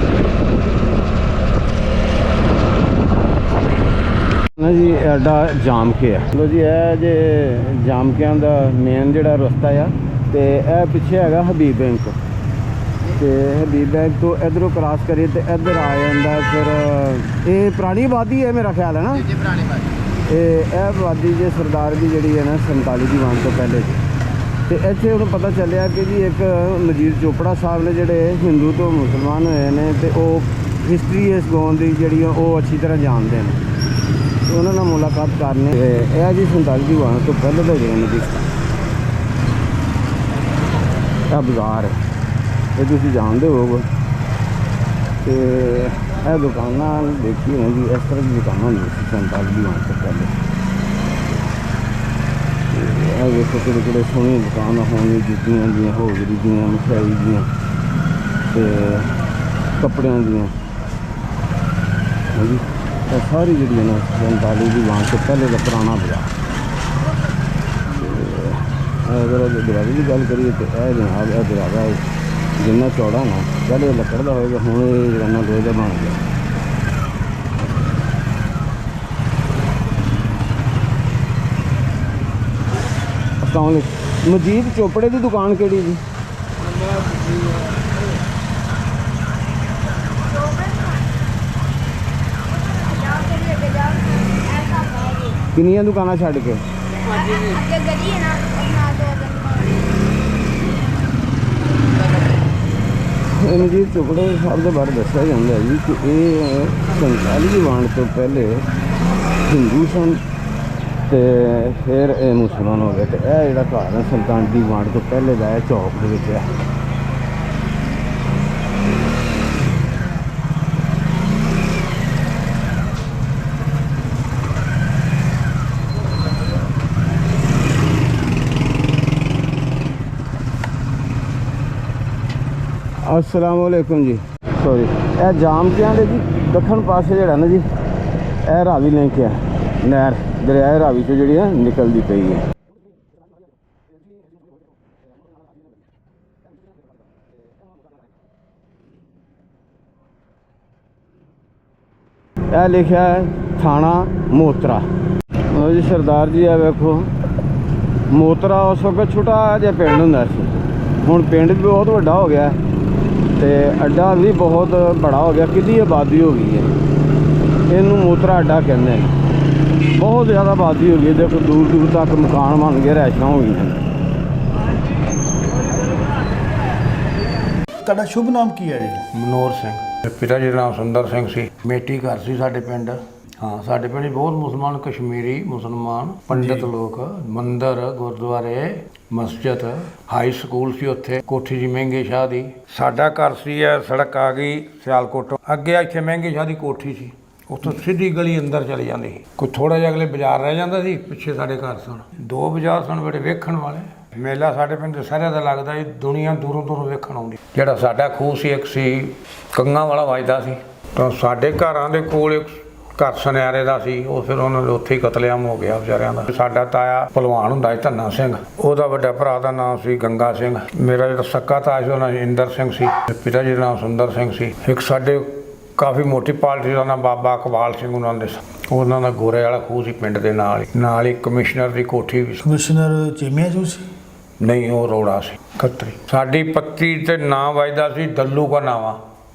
ਨਾ ਜੀ। ਐਡਾ ਜਾਮ ਕੇ ਆ। ਲੋ ਜੀ, ਇਹ ਜੇ ਜਾਮ ਕਿਆਂ ਦਾ ਮੇਨ ਜਿਹੜਾ ਰਸਤਾ ਆ, ਤੇ ਇਹ ਪਿੱਛੇ ਹੈਗਾ ਹਬੀਬ ਬੈਂਕ, ਤੇ ਹਬੀਬ ਬੈਂਕ ਤੋਂ ਇਧਰੋਂ ਕ੍ਰਾਸ ਕਰੀਏ ਤੇ ਇੱਧਰ ਆ ਜਾਂਦਾ ਫਿਰ ਇਹ ਪੁਰਾਣੀ ਆਬਾਦੀ ਹੈ ਮੇਰਾ ਖਿਆਲ ਹੈ ਨਾ ਜੀ, ਪੁਰਾਣੀ ਬਾਤ। ਇਹ ਆਬਾਦੀ ਜੇ ਸਰਦਾਰ ਦੀ ਜਿਹੜੀ ਹੈ ਨਾ 47 ਦੀ ਵੰਡ ਤੋਂ ਪਹਿਲੇ ਦੀ। ਤੇ ਇੱਥੇ ਉਹਨੂੰ ਪਤਾ ਚੱਲਿਆ ਕਿ ਜੀ ਇੱਕ ਮਜੀਦ ਚੋਪੜਾ ਸਾਹਿਬ ਨੇ ਜਿਹੜੇ ਹਿੰਦੂ ਤੋਂ ਮੁਸਲਮਾਨ ਹੋਏ ਨੇ, ਤੇ ਉਹ ਹਿਸਟਰੀ ਇਸ ਗਾਉਂ ਦੀ ਜਿਹੜੀ ਉਹ ਅੱਛੀ ਤਰ੍ਹਾਂ ਜਾਣਦੇ ਨੇ। ਉਹਨਾਂ ਨਾਲ ਮੁਲਾਕਾਤ ਕਰਨੀ ਇਹ ਜੀ 47 ਦੀ ਵੰਡ ਤੋਂ ਪਹਿਲੇ ਦਾ ਜਿਹੜਾ ਨਦੀ। ਇਹ ਬਾਜ਼ਾਰ ਹੈ, ਇਹ ਤੁਸੀਂ ਜਾਣਦੇ ਹੋਵੋਗੇ। ਤੇ ਇਹ ਦੁਕਾਨਾਂ ਦੇਖੀ ਹੋਣੀ ਜੀ, ਇਸ ਤਰ੍ਹਾਂ ਦੀ ਦੁਕਾਨਾਂ ਹੁੰਦੀਆਂ ਸੀ 47 ਦੀ ਆਉਣ ਤੋਂ ਪਹਿਲੇ। ਇਹ ਵੇਖੋ ਕਿਹੜੇ ਕਿਹੜੇ ਸੋਹਣੀਆਂ ਦੁਕਾਨਾਂ ਹੋਣਗੀਆਂ, ਜੁੱਤੀਆਂ ਦੀਆਂ, ਹੋਜਰੀ ਦੀਆਂ, ਮਠਿਆਈ ਦੀਆਂ ਤੇ ਕੱਪੜਿਆਂ ਦੀਆਂ। ਹਾਂਜੀ, ਇਹ ਸਾਰੀ ਜਿਹੜੀ ਹੈ ਨਾ 47 ਦੀ ਆਉਣ ਤੋਂ ਪਹਿਲੇ ਦਾ ਪੁਰਾਣਾ ਬਾਜ਼ਾਰ। ਅਗਰ ਦਰਵਾਜ਼ੇ ਦੀ ਗੱਲ ਕਰੀਏ ਤਾਂ ਇਹ ਜਨਾਬ ਇਹ ਦਰਵਾਜ਼ਾ ਜਿੰਨਾ ਚੌੜਾ ਨਾ ਪਹਿਲੇ ਲੱਕੜ ਦਾ ਹੋਏਗਾ, ਹੁਣ ਇਹ ਜਗਾਨਾ ਲੋਹੇ ਦਾ ਬਣ ਗਿਆ। ਮਜੀਦ ਚੋਪੜੇ ਦੀ ਦੁਕਾਨ ਕਿਹੜੀ ਜੀ? ਕਿੰਨੀਆਂ ਦੁਕਾਨਾਂ ਛੱਡ ਕੇ? ਮਜੀਦ ਚੋਪੜੇ ਸਾਹਿਬ ਦੇ ਬਾਰੇ ਦੱਸਿਆ ਜਾਂਦਾ ਜੀ ਕਿ ਇਹ 47 ਦੀ ਵੰਡ ਤੋਂ ਪਹਿਲੇ ਹਿੰਦੂ ਸਨ ਤੇ ਫਿਰ ਇਹ ਮੁਸਲਮਾਨ ਹੋ ਗਏ। ਤੇ ਇਹ ਜਿਹੜਾ ਘਰ ਹੈ 47 ਦੀ ਵੰਡ ਤੋਂ ਪਹਿਲੇ ਦਾ ਇਹ ਚੌਕ ਦੇ ਵਿੱਚ ਹੈ। अस्सलामुअलैकुम जी। सॉरी, ਇਹ ਜਾਮਕਿਆਂ ਦੇ ਜੀ ਦੱਖਣ ਪਾਸੇ ਜਿਹੜਾ ਨਾ ਜੀ ਇਹ ਰਾਵੀ ਲਿੰਕ ਹੈ, ਨਹਿਰ ਦਰਿਆ ਰਾਵੀ ਤੋਂ ਜਿਹੜੀ ਹੈ ਨਿਕਲਦੀ ਪਈ ਹੈ। ਇਹ ਲਿਖਿਆ ਹੈ ਥਾਣਾ ਮੋਤਰਾ। ਲਓ ਜੀ ਸਰਦਾਰ ਜੀ, ਆ ਵੇਖੋ ਮੋਤਰਾ ਉਸ ਵਕਤ ਛੋਟਾ ਜਿਹਾ ਪਿੰਡ ਹੁੰਦਾ ਸੀ, ਹੁਣ ਪਿੰਡ ਵੀ ਬਹੁਤ ਵੱਡਾ ਹੋ ਗਿਆ ਤੇ ਅੱਡਾ ਵੀ ਬਹੁਤ ਬੜਾ ਹੋ ਗਿਆ। ਕਿੰਨੀ ਆਬਾਦੀ ਹੋ ਗਈ ਹੈ, ਇਹਨੂੰ ਮੋਤਰਾ ਅੱਡਾ ਕਹਿੰਦੇ ਨੇ। ਬਹੁਤ ਜ਼ਿਆਦਾ ਆਬਾਦੀ ਹੋ ਗਈ, ਦੇਖੋ ਦੂਰ ਦੂਰ ਤੱਕ ਮਕਾਨ ਬਣ ਗਏ, ਰੈਸ਼ਨਾਂ ਹੋ ਗਈਆਂ। ਤੁਹਾਡਾ ਸ਼ੁਭ ਨਾਮ ਕੀ ਹੈ ਜੀ? ਮਨੋਹਰ ਸਿੰਘ। ਪਿਤਾ ਜੀ ਦਾ ਨਾਮ ਸੁੰਦਰ ਸਿੰਘ ਸੀ। ਮੇਟੀ ਘਰ ਸੀ ਸਾਡੇ ਪਿੰਡ। ਹਾਂ, ਸਾਡੇ ਪਿੰਡ ਬਹੁਤ ਮੁਸਲਮਾਨ, ਕਸ਼ਮੀਰੀ ਮੁਸਲਮਾਨ ਪੰਡਿਤ ਲੋਕ, ਮੰਦਰ, ਗੁਰਦੁਆਰੇ, ਮਸਜਿਦ, ਹਾਈ ਸਕੂਲ ਸੀ ਉੱਥੇ, ਕੋਠੀ ਜੀ ਮਹਿੰਗੇ ਸ਼ਾਹ ਦੀ। ਸਾਡਾ ਘਰ ਸੀ, ਇਹ ਸੜਕ ਆ ਗਈ ਸਿਆਲਕੋਟ, ਅੱਗੇ ਇੱਥੇ ਮਹਿੰਗੇ ਸ਼ਾਹ ਦੀ ਕੋਠੀ ਸੀ, ਉੱਥੋਂ ਸਿੱਧੀ ਗਲੀ ਅੰਦਰ ਚਲੀ ਜਾਂਦੀ ਸੀ। ਕੋਈ ਥੋੜਾ ਜਿਹਾ ਅਗਲੇ ਬਾਜ਼ਾਰ ਰਹਿ ਜਾਂਦਾ ਸੀ, ਪਿੱਛੇ ਸਾਡੇ ਘਰ ਸਨ। 2 ਬਾਜ਼ਾਰ ਸਨ ਬੜੇ ਵੇਖਣ ਵਾਲੇ। ਮੇਲਾ ਸਾਡੇ ਪਿੰਡ ਦੇ ਸਾਰਿਆਂ ਦਾ ਲੱਗਦਾ ਸੀ, ਦੁਨੀਆ ਦੂਰੋਂ ਦੂਰੋਂ ਵੇਖਣ ਆਉਂਦੀ। ਜਿਹੜਾ ਸਾਡਾ ਖੂਹ ਸੀ, ਇੱਕ ਸੀ ਕੰਗਾਂ ਵਾਲਾ ਵੱਜਦਾ ਸੀ, ਤਾਂ ਸਾਡੇ ਘਰਾਂ ਦੇ ਕੋਲ ਇੱਕ ਘਰ ਸੁਨਿਆਰੇ ਦਾ ਸੀ, ਉਹ ਫਿਰ ਉਹਨਾਂ ਦੇ ਉੱਥੇ ਹੀ ਕਤਲੇਆਮ ਹੋ ਗਿਆ ਵਿਚਾਰਿਆਂ ਦਾ। ਸਾਡਾ ਤਾਇਆ ਭਲਵਾਨ ਹੁੰਦਾ ਸੀ ਧੰਨਾ ਸਿੰਘ, ਉਹਦਾ ਵੱਡਾ ਭਰਾ ਦਾ ਨਾਮ ਸੀ ਗੰਗਾ ਸਿੰਘ। ਮੇਰਾ ਜਿਹੜਾ ਸੱਕਾ ਤਾਇਆ ਸੀ ਉਹਦਾ ਨਾਮ ਇੰਦਰ ਸਿੰਘ ਸੀ। ਪਿਤਾ ਜੀ ਦਾ ਨਾਮ ਸੁੰਦਰ ਸਿੰਘ ਸੀ। ਇੱਕ ਸਾਡੇ ਕਾਫੀ ਮੋਟੀ ਪਾਰਟੀ ਦਾ ਨਾਮ ਬਾਬਾ ਇਕਬਾਲ ਸਿੰਘ ਉਹਨਾਂ ਦਾ ਗੋਰੇ ਵਾਲਾ ਖੂਹ ਸੀ ਪਿੰਡ ਦੇ ਨਾਲ ਹੀ ਕਮਿਸ਼ਨਰ ਦੀ ਕੋਠੀ ਵੀ ਸੀ। ਕਮਿਸ਼ਨਰ ਚੀਮਿਆ ਜੋ ਸੀ? ਨਹੀਂ, ਉਹ ਰੋੜਾ ਸੀ ਖੱਤਰੀ। ਸਾਡੀ ਪੱਤੀ ਤੇ ਨਾਂ ਵੱਜਦਾ ਸੀ ਦੱਲੂ ਕਾ ਨਾਵਾ।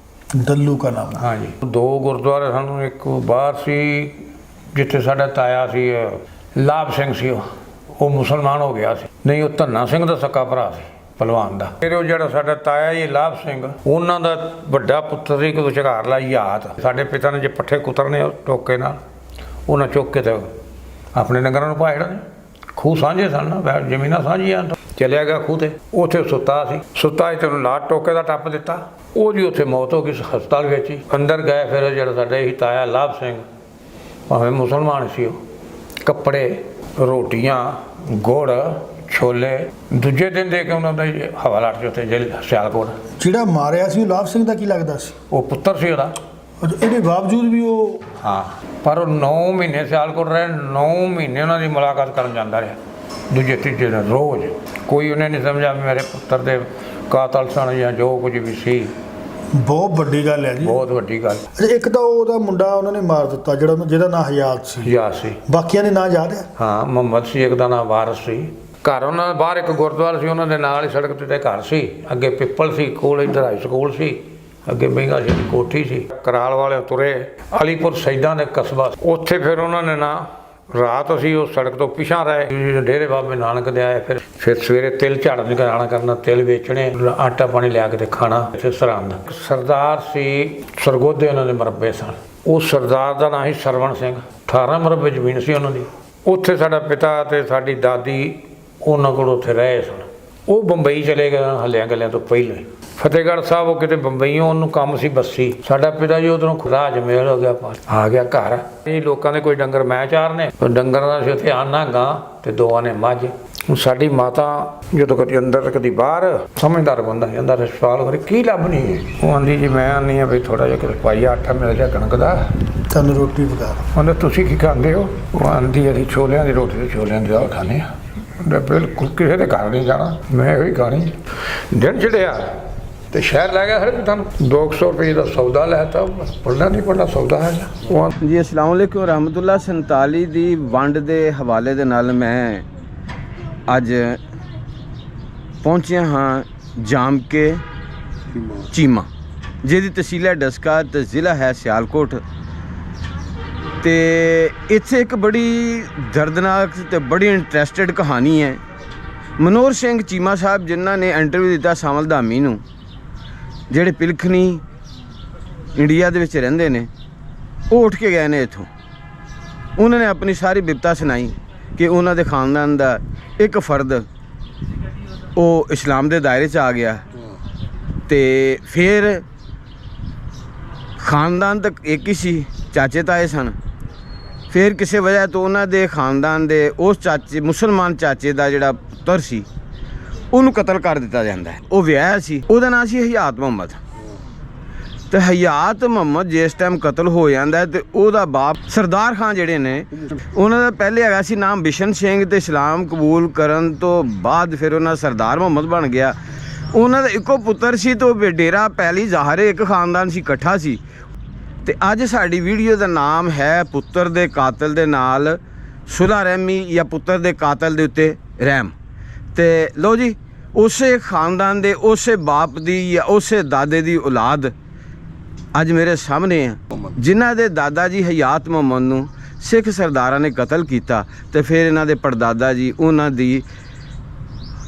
ਦੱਲੂ ਕਾ ਨਾਮ? ਹਾਂਜੀ। 2 ਗੁਰਦੁਆਰੇ ਸਾਨੂੰ, ਇੱਕ ਬਾਹਰ ਸੀ ਜਿੱਥੇ ਸਾਡਾ ਤਾਇਆ ਸੀ ਲਾਭ ਸਿੰਘ ਸੀ, ਉਹ ਮੁਸਲਮਾਨ ਹੋ ਗਿਆ ਸੀ। ਨਹੀਂ, ਉਹ ਧੰਨਾ ਸਿੰਘ ਦਾ ਸਕਾ ਭਰਾ ਸੀ ਭਲਵਾਨ ਦਾ। ਫਿਰ ਉਹ ਜਿਹੜਾ ਸਾਡਾ ਤਾਇਆ ਜੀ ਲਾਭ ਸਿੰਘ, ਉਹਨਾਂ ਦਾ ਵੱਡਾ ਪੁੱਤਰ ਸੀ, ਕੋਈ ਝਗਾਰ ਲਾ ਯਾਦ। ਸਾਡੇ ਪਿਤਾ ਨੇ ਜੇ ਪੱਠੇ ਕੁਤਰਨੇ ਟੋਕੇ ਨਾਲ, ਉਹਨਾਂ ਚੁੱਕ ਕੇ ਤੇ ਆਪਣੇ ਡੰਗਰਾਂ ਨੂੰ ਪਾਇੜਾ ਨੇ। ਖੂਹ ਸਾਂਝੇ ਸਨ ਨਾ, ਜ਼ਮੀਨਾਂ ਸਾਂਝੀਆਂ। ਚਲਿਆ ਗਿਆ ਖੂਹ ਤੇ, ਉੱਥੇ ਸੁੱਤਾ ਸੀ। ਸੁੱਤਾ ਸੀ, ਤੈਨੂੰ ਲਾਟ ਟੋਕੇ ਦਾ ਟੱਪ ਦਿੱਤਾ, ਉਹਦੀ ਉੱਥੇ ਮੌਤ ਹੋ ਗਈ ਹਸਪਤਾਲ ਵਿੱਚ ਹੀ। ਅੰਦਰ ਗਏ ਫਿਰ ਜਿਹੜਾ ਸਾਡਾ ਇਹੀ ਤਾਇਆ ਲਾਭ ਸਿੰਘ, ਭਾਵੇਂ ਮੁਸਲਮਾਨ ਸੀ, ਉਹ ਕੱਪੜੇ, ਰੋਟੀਆਂ, ਗੁੜ, ਛੋਲੇ ਦੂਜੇ ਦਿਨ ਦੇ ਕੇ ਉਹਨਾਂ ਦਾ ਹਵਾਲਾਟ 'ਚ ਉੱਥੇ ਜੇਲ੍ਹ ਸਿਆਲਕੋਟ। ਜਿਹੜਾ ਮਾਰਿਆ ਸੀ ਉਹ ਲਾਭ ਸਿੰਘ ਦਾ ਕੀ ਲੱਗਦਾ ਸੀ? ਉਹ ਪੁੱਤਰ ਸੀ ਉਹਦਾ। ਇਹਦੇ ਬਾਵਜੂਦ ਵੀ ਉਹ? ਹਾਂ, ਪਰ ਉਹ 9 ਮਹੀਨੇ ਸਿਆਲਕੋਟ ਰਹੇ। 9 ਮਹੀਨੇ ਉਹਨਾਂ ਦੀ ਮੁਲਾਕਾਤ ਕਰਨ ਜਾਂਦਾ ਰਿਹਾ, ਦੂਜੇ ਤੀਜੇ ਦਿਨ ਰੋਜ਼। ਕੋਈ ਉਹਨੇ ਨਹੀਂ ਸਮਝਿਆ ਮੇਰੇ ਪੁੱਤਰ ਦੇ ਕਾਤਲ ਸਨ ਜਾਂ ਜੋ ਕੁਝ ਵੀ ਸੀ। ਬਹੁਤ ਵੱਡੀ ਗੱਲ ਹੈ ਜੀ, ਬਹੁਤ ਵੱਡੀ ਗੱਲ। ਇੱਕ ਤਾਂ ਉਹਦਾ ਮੁੰਡਾ ਉਹਨਾਂ ਨੇ ਮਾਰ ਦਿੱਤਾ ਜਿਹਦਾ ਨਾਂ ਹਯਾਤ ਸੀ। ਬਾਕੀਆਂ ਦੇ ਨਾਂ ਯਾਦ ਹੈ? ਹਾਂ, ਮੁਹੰਮਦ ਸੀ, ਇੱਕ ਦਾ ਨਾਂ ਵਾਰਿਸ ਸੀ। ਘਰ ਉਹਨਾਂ ਦੇ ਬਾਹਰ ਇੱਕ ਗੁਰਦੁਆਰਾ ਸੀ, ਉਹਨਾਂ ਦੇ ਨਾਲ ਹੀ ਸੜਕ ਤੇ ਘਰ ਸੀ। ਅੱਗੇ ਪਿੱਪਲ ਸੀ, ਕੋਲ ਇੱਧਰ ਹਾਈ ਸਕੂਲ ਸੀ, ਅੱਗੇ ਮਹਿੰਗਾ ਸ਼ਾਹ ਦੀ ਕੋਠੀ ਸੀ। ਕਰਾਲ ਵਾਲੇ ਤੁਰੇ ਅਲੀਪੁਰ ਸੈਦਾਂ ਦੇ ਕਸਬਾ, ਉੱਥੇ ਫਿਰ ਉਹਨਾਂ ਨੇ ਨਾ ਰਾਤ ਅਸੀਂ ਉਸ ਸੜਕ ਤੋਂ ਪਿਛਾਂ ਰਹੇ। ਡੇਰੇ ਬਾਬੇ ਨਾਨਕ ਦੇ ਆਏ। ਫਿਰ ਸਵੇਰੇ ਤਿਲ ਝਾੜਨ ਜਾਣਾ ਕਰਨਾ, ਤਿਲ ਵੇਚਣੇ, ਆਟਾ ਪਾਣੀ ਲਿਆ ਕੇ ਤੇ ਖਾਣਾ। ਇੱਥੇ ਸਰਹੰਦ ਸਰਦਾਰ ਸੀ, ਸਰਗੋਧੇ ਉਹਨਾਂ ਦੇ ਮਰਬੇ ਸਨ। ਉਹ ਸਰਦਾਰ ਦਾ ਨਾਂ ਸੀ ਸਰਵਣ ਸਿੰਘ। 18 ਮਰਬੇ ਜ਼ਮੀਨ ਸੀ ਉਹਨਾਂ ਦੀ। ਉੱਥੇ ਸਾਡਾ ਪਿਤਾ ਤੇ ਸਾਡੀ ਦਾਦੀ ਉਹਨਾਂ ਕੋਲ ਉੱਥੇ ਰਹੇ ਸਨ। ਉਹ ਬੰਬਈ ਚਲੇ ਗਿਆ ਹੱਲਿਆਂ ਗੱਲਿਆਂ ਤੋਂ ਪਹਿਲਾਂ ਹੀ। ਫਤਿਹਗੜ੍ਹ ਸਾਹਿਬ ਉਹ ਕਿਤੇ ਬੰਬਈਓਂ ਉਹਨੂੰ ਕੰਮ ਸੀ ਬੱਸੀ। ਸਾਡਾ ਪਿਤਾ ਜੀ ਉਧਰੋਂ ਖੁਦਾ ਜਮੇਲ ਹੋ ਗਿਆ, ਆ ਗਿਆ ਘਰ। ਇਹ ਲੋਕਾਂ ਦੇ ਕੋਈ ਡੰਗਰ ਮੈਂ ਚਾਰਨੇ, ਡੰਗਰਾਂ ਦਾ ਸੀ ਉੱਥੇ ਆਨਾ ਗਾਂ ਤੇ ਦੋਆਂ ਨੇ ਮੱਝ। ਸਾਡੀ ਮਾਤਾ ਜਦੋਂ ਕਦੀ ਅੰਦਰ ਕਦੀ ਬਾਹਰ, ਸਮਝਦਾਰ ਬੰਦਾ ਸੀ, ਅੰਦਰ ਸਵਾਲ ਕਰੇ ਕੀ ਲੱਭਣੀ ਹੈ। ਉਹ ਆਂਦੀ ਜੀ ਮੈਂ ਆਨੀ ਆ ਵੀ ਥੋੜਾ ਜਿਹਾ ਕਿਤੇ ਪਾਈਆ ਆਟਾ ਮਿਲ ਜਾ ਕਣਕ ਦਾ, ਤੁਹਾਨੂੰ ਰੋਟੀ ਪਕਾ ਉਹਨੇ ਤੁਸੀਂ ਕੀ ਖਾਂਦੇ ਹੋ? ਉਹ ਆਂਦੀ ਅਸੀਂ ਛੋਲਿਆਂ ਦੀ ਰੋਟੀ ਤੇ ਛੋਲਿਆਂ ਦੀ ਦਾਲ ਖਾਂਦੇ ਹਾਂ। ਬਿਲਕੁਲ ਕਿਸੇ ਦੇ ਘਰ ਨਹੀਂ ਜਾਣਾ, ਮੈਂ ਉਹੀ ਖਾਣੀ। ਦਿਨ ਚੜਿਆ ਤੇ ਸ਼ਹਿਰ ਲੈ ਗਿਆ, ਹਰੇ ਤੁਹਾਨੂੰ 200 ਰੁਪਏ ਦਾ ਸੌਦਾ ਲੈਤਾ, ਪੜਨਾ ਨਹੀਂ ਪੜਨਾ ਸੌਦਾ ਹੈ ਜੀ। ਅਸਲਾਮ ਵਾਲੇਕੁਮ ਰਹਿਮਤੁल्लाह। 47 ਦੀ ਵੰਡ ਦੇ ਹਵਾਲੇ ਦੇ ਨਾਲ ਮੈਂ ਅੱਜ ਪਹੁੰਚਿਆ ਹਾਂ ਜਾਮ ਕੇ ਚੀਮਾ, ਜਿਹਦੀ ਤਹਿਸੀਲ ਹੈ ਡਸਕਾ ਤੇ ਜ਼ਿਲ੍ਹਾ ਹੈ ਸਿਆਲਕੋਟ। ਤੇ ਇੱਥੇ ਇੱਕ ਬੜੀ ਦਰਦਨਾਕ ਤੇ ਬੜੀ ਇੰਟਰਸਟਿਡ ਕਹਾਣੀ ਹੈ। ਮਨੋਹਰ ਸਿੰਘ ਚੀਮਾ ਸਾਹਿਬ ਜਿਨ੍ਹਾਂ ਨੇ ਇੰਟਰਵਿਊ ਦਿੱਤਾ ਸਾਮਲ ਧਾਮੀ ਨੂੰ, ਜਿਹੜੇ ਪਿਲਖਣੀ ਇੰਡੀਆ ਦੇ ਵਿੱਚ ਰਹਿੰਦੇ ਨੇ, ਉਹ ਉੱਠ ਕੇ ਗਏ ਨੇ ਇੱਥੋਂ। ਉਹਨਾਂ ਨੇ ਆਪਣੀ ਸਾਰੀ ਬਿਪਤਾ ਸੁਣਾਈ ਕਿ ਉਹਨਾਂ ਦੇ ਖਾਨਦਾਨ ਦਾ ਇੱਕ ਫਰਦ ਉਹ ਇਸਲਾਮ ਦੇ ਦਾਇਰੇ 'ਚ ਆ ਗਿਆ ਤੇ ਫਿਰ ਖਾਨਦਾਨ ਤੱਕ ਇੱਕ ਹੀ ਸੀ, ਚਾਚੇ ਤਾਏ ਸਨ। ਫਿਰ ਕਿਸੇ ਵਜ੍ਹਾ ਤੋਂ ਉਹਨਾਂ ਦੇ ਖਾਨਦਾਨ ਦੇ ਉਸ ਚਾਚੇ, ਮੁਸਲਮਾਨ ਚਾਚੇ ਦਾ ਜਿਹੜਾ ਪੁੱਤਰ ਸੀ, ਉਹਨੂੰ ਕਤਲ ਕਰ ਦਿੱਤਾ ਜਾਂਦਾ ਹੈ। ਉਹ ਵਿਆਹਿਆ ਸੀ, ਉਹਦਾ ਨਾਂ ਸੀ ਹਯਾਤ ਮੁਹੰਮਦ। ਤੇ ਹਯਾਤ ਮੁਹੰਮਦ ਜਿਸ ਟਾਈਮ ਕਤਲ ਹੋ ਜਾਂਦਾ ਹੈ ਤੇ ਉਹਦਾ ਬਾਪ ਸਰਦਾਰ ਖਾਨ ਜਿਹੜੇ ਨੇ, ਉਹਨਾਂ ਦਾ ਪਹਿਲੇ ਹੈਗਾ ਸੀ ਨਾਮ ਬਿਸ਼ਨ ਸਿੰਘ, ਤੇ ਇਸਲਾਮ ਕਬੂਲ ਕਰਨ ਤੋਂ ਬਾਅਦ ਫਿਰ ਉਹਨਾਂ ਸਰਦਾਰ ਮੁਹੰਮਦ ਬਣ ਗਿਆ। ਉਹਨਾਂ ਦਾ ਇੱਕੋ ਪੁੱਤਰ ਸੀ ਤੇ ਉਹ ਡੇਰਾ ਪਹਿਲੀ ਜ਼ਾਹਰੇ ਇੱਕ ਖਾਨਦਾਨ ਸੀ, ਇਕੱਠਾ ਸੀ। ਤੇ ਅੱਜ ਸਾਡੀ ਵੀਡੀਓ ਦਾ ਨਾਮ ਹੈ ਪੁੱਤਰ ਦੇ ਕਾਤਲ ਦੇ ਨਾਲ ਸੁਲ੍ਹਾ ਰਹਿਮੀ, ਜਾਂ ਪੁੱਤਰ ਦੇ ਕਾਤਲ ਦੇ ਉੱਤੇ ਰਹਿਮ। ਤੇ ਲਓ ਜੀ, ਉਸੇ ਖਾਨਦਾਨ ਦੇ ਉਸੇ ਬਾਪ ਦੀ ਜਾਂ ਉਸੇ ਦਾਦੇ ਦੀ ਔਲਾਦ ਅੱਜ ਮੇਰੇ ਸਾਹਮਣੇ ਆ, ਜਿਨ੍ਹਾਂ ਦੇ ਦਾਦਾ ਜੀ ਹਯਾਤ ਮੁਹੰਮਦ ਨੂੰ ਸਿੱਖ ਸਰਦਾਰਾਂ ਨੇ ਕਤਲ ਕੀਤਾ। ਤੇ ਫਿਰ ਇਹਨਾਂ ਦੇ ਪੜਦਾਦਾ ਜੀ ਉਹਨਾਂ ਦੀ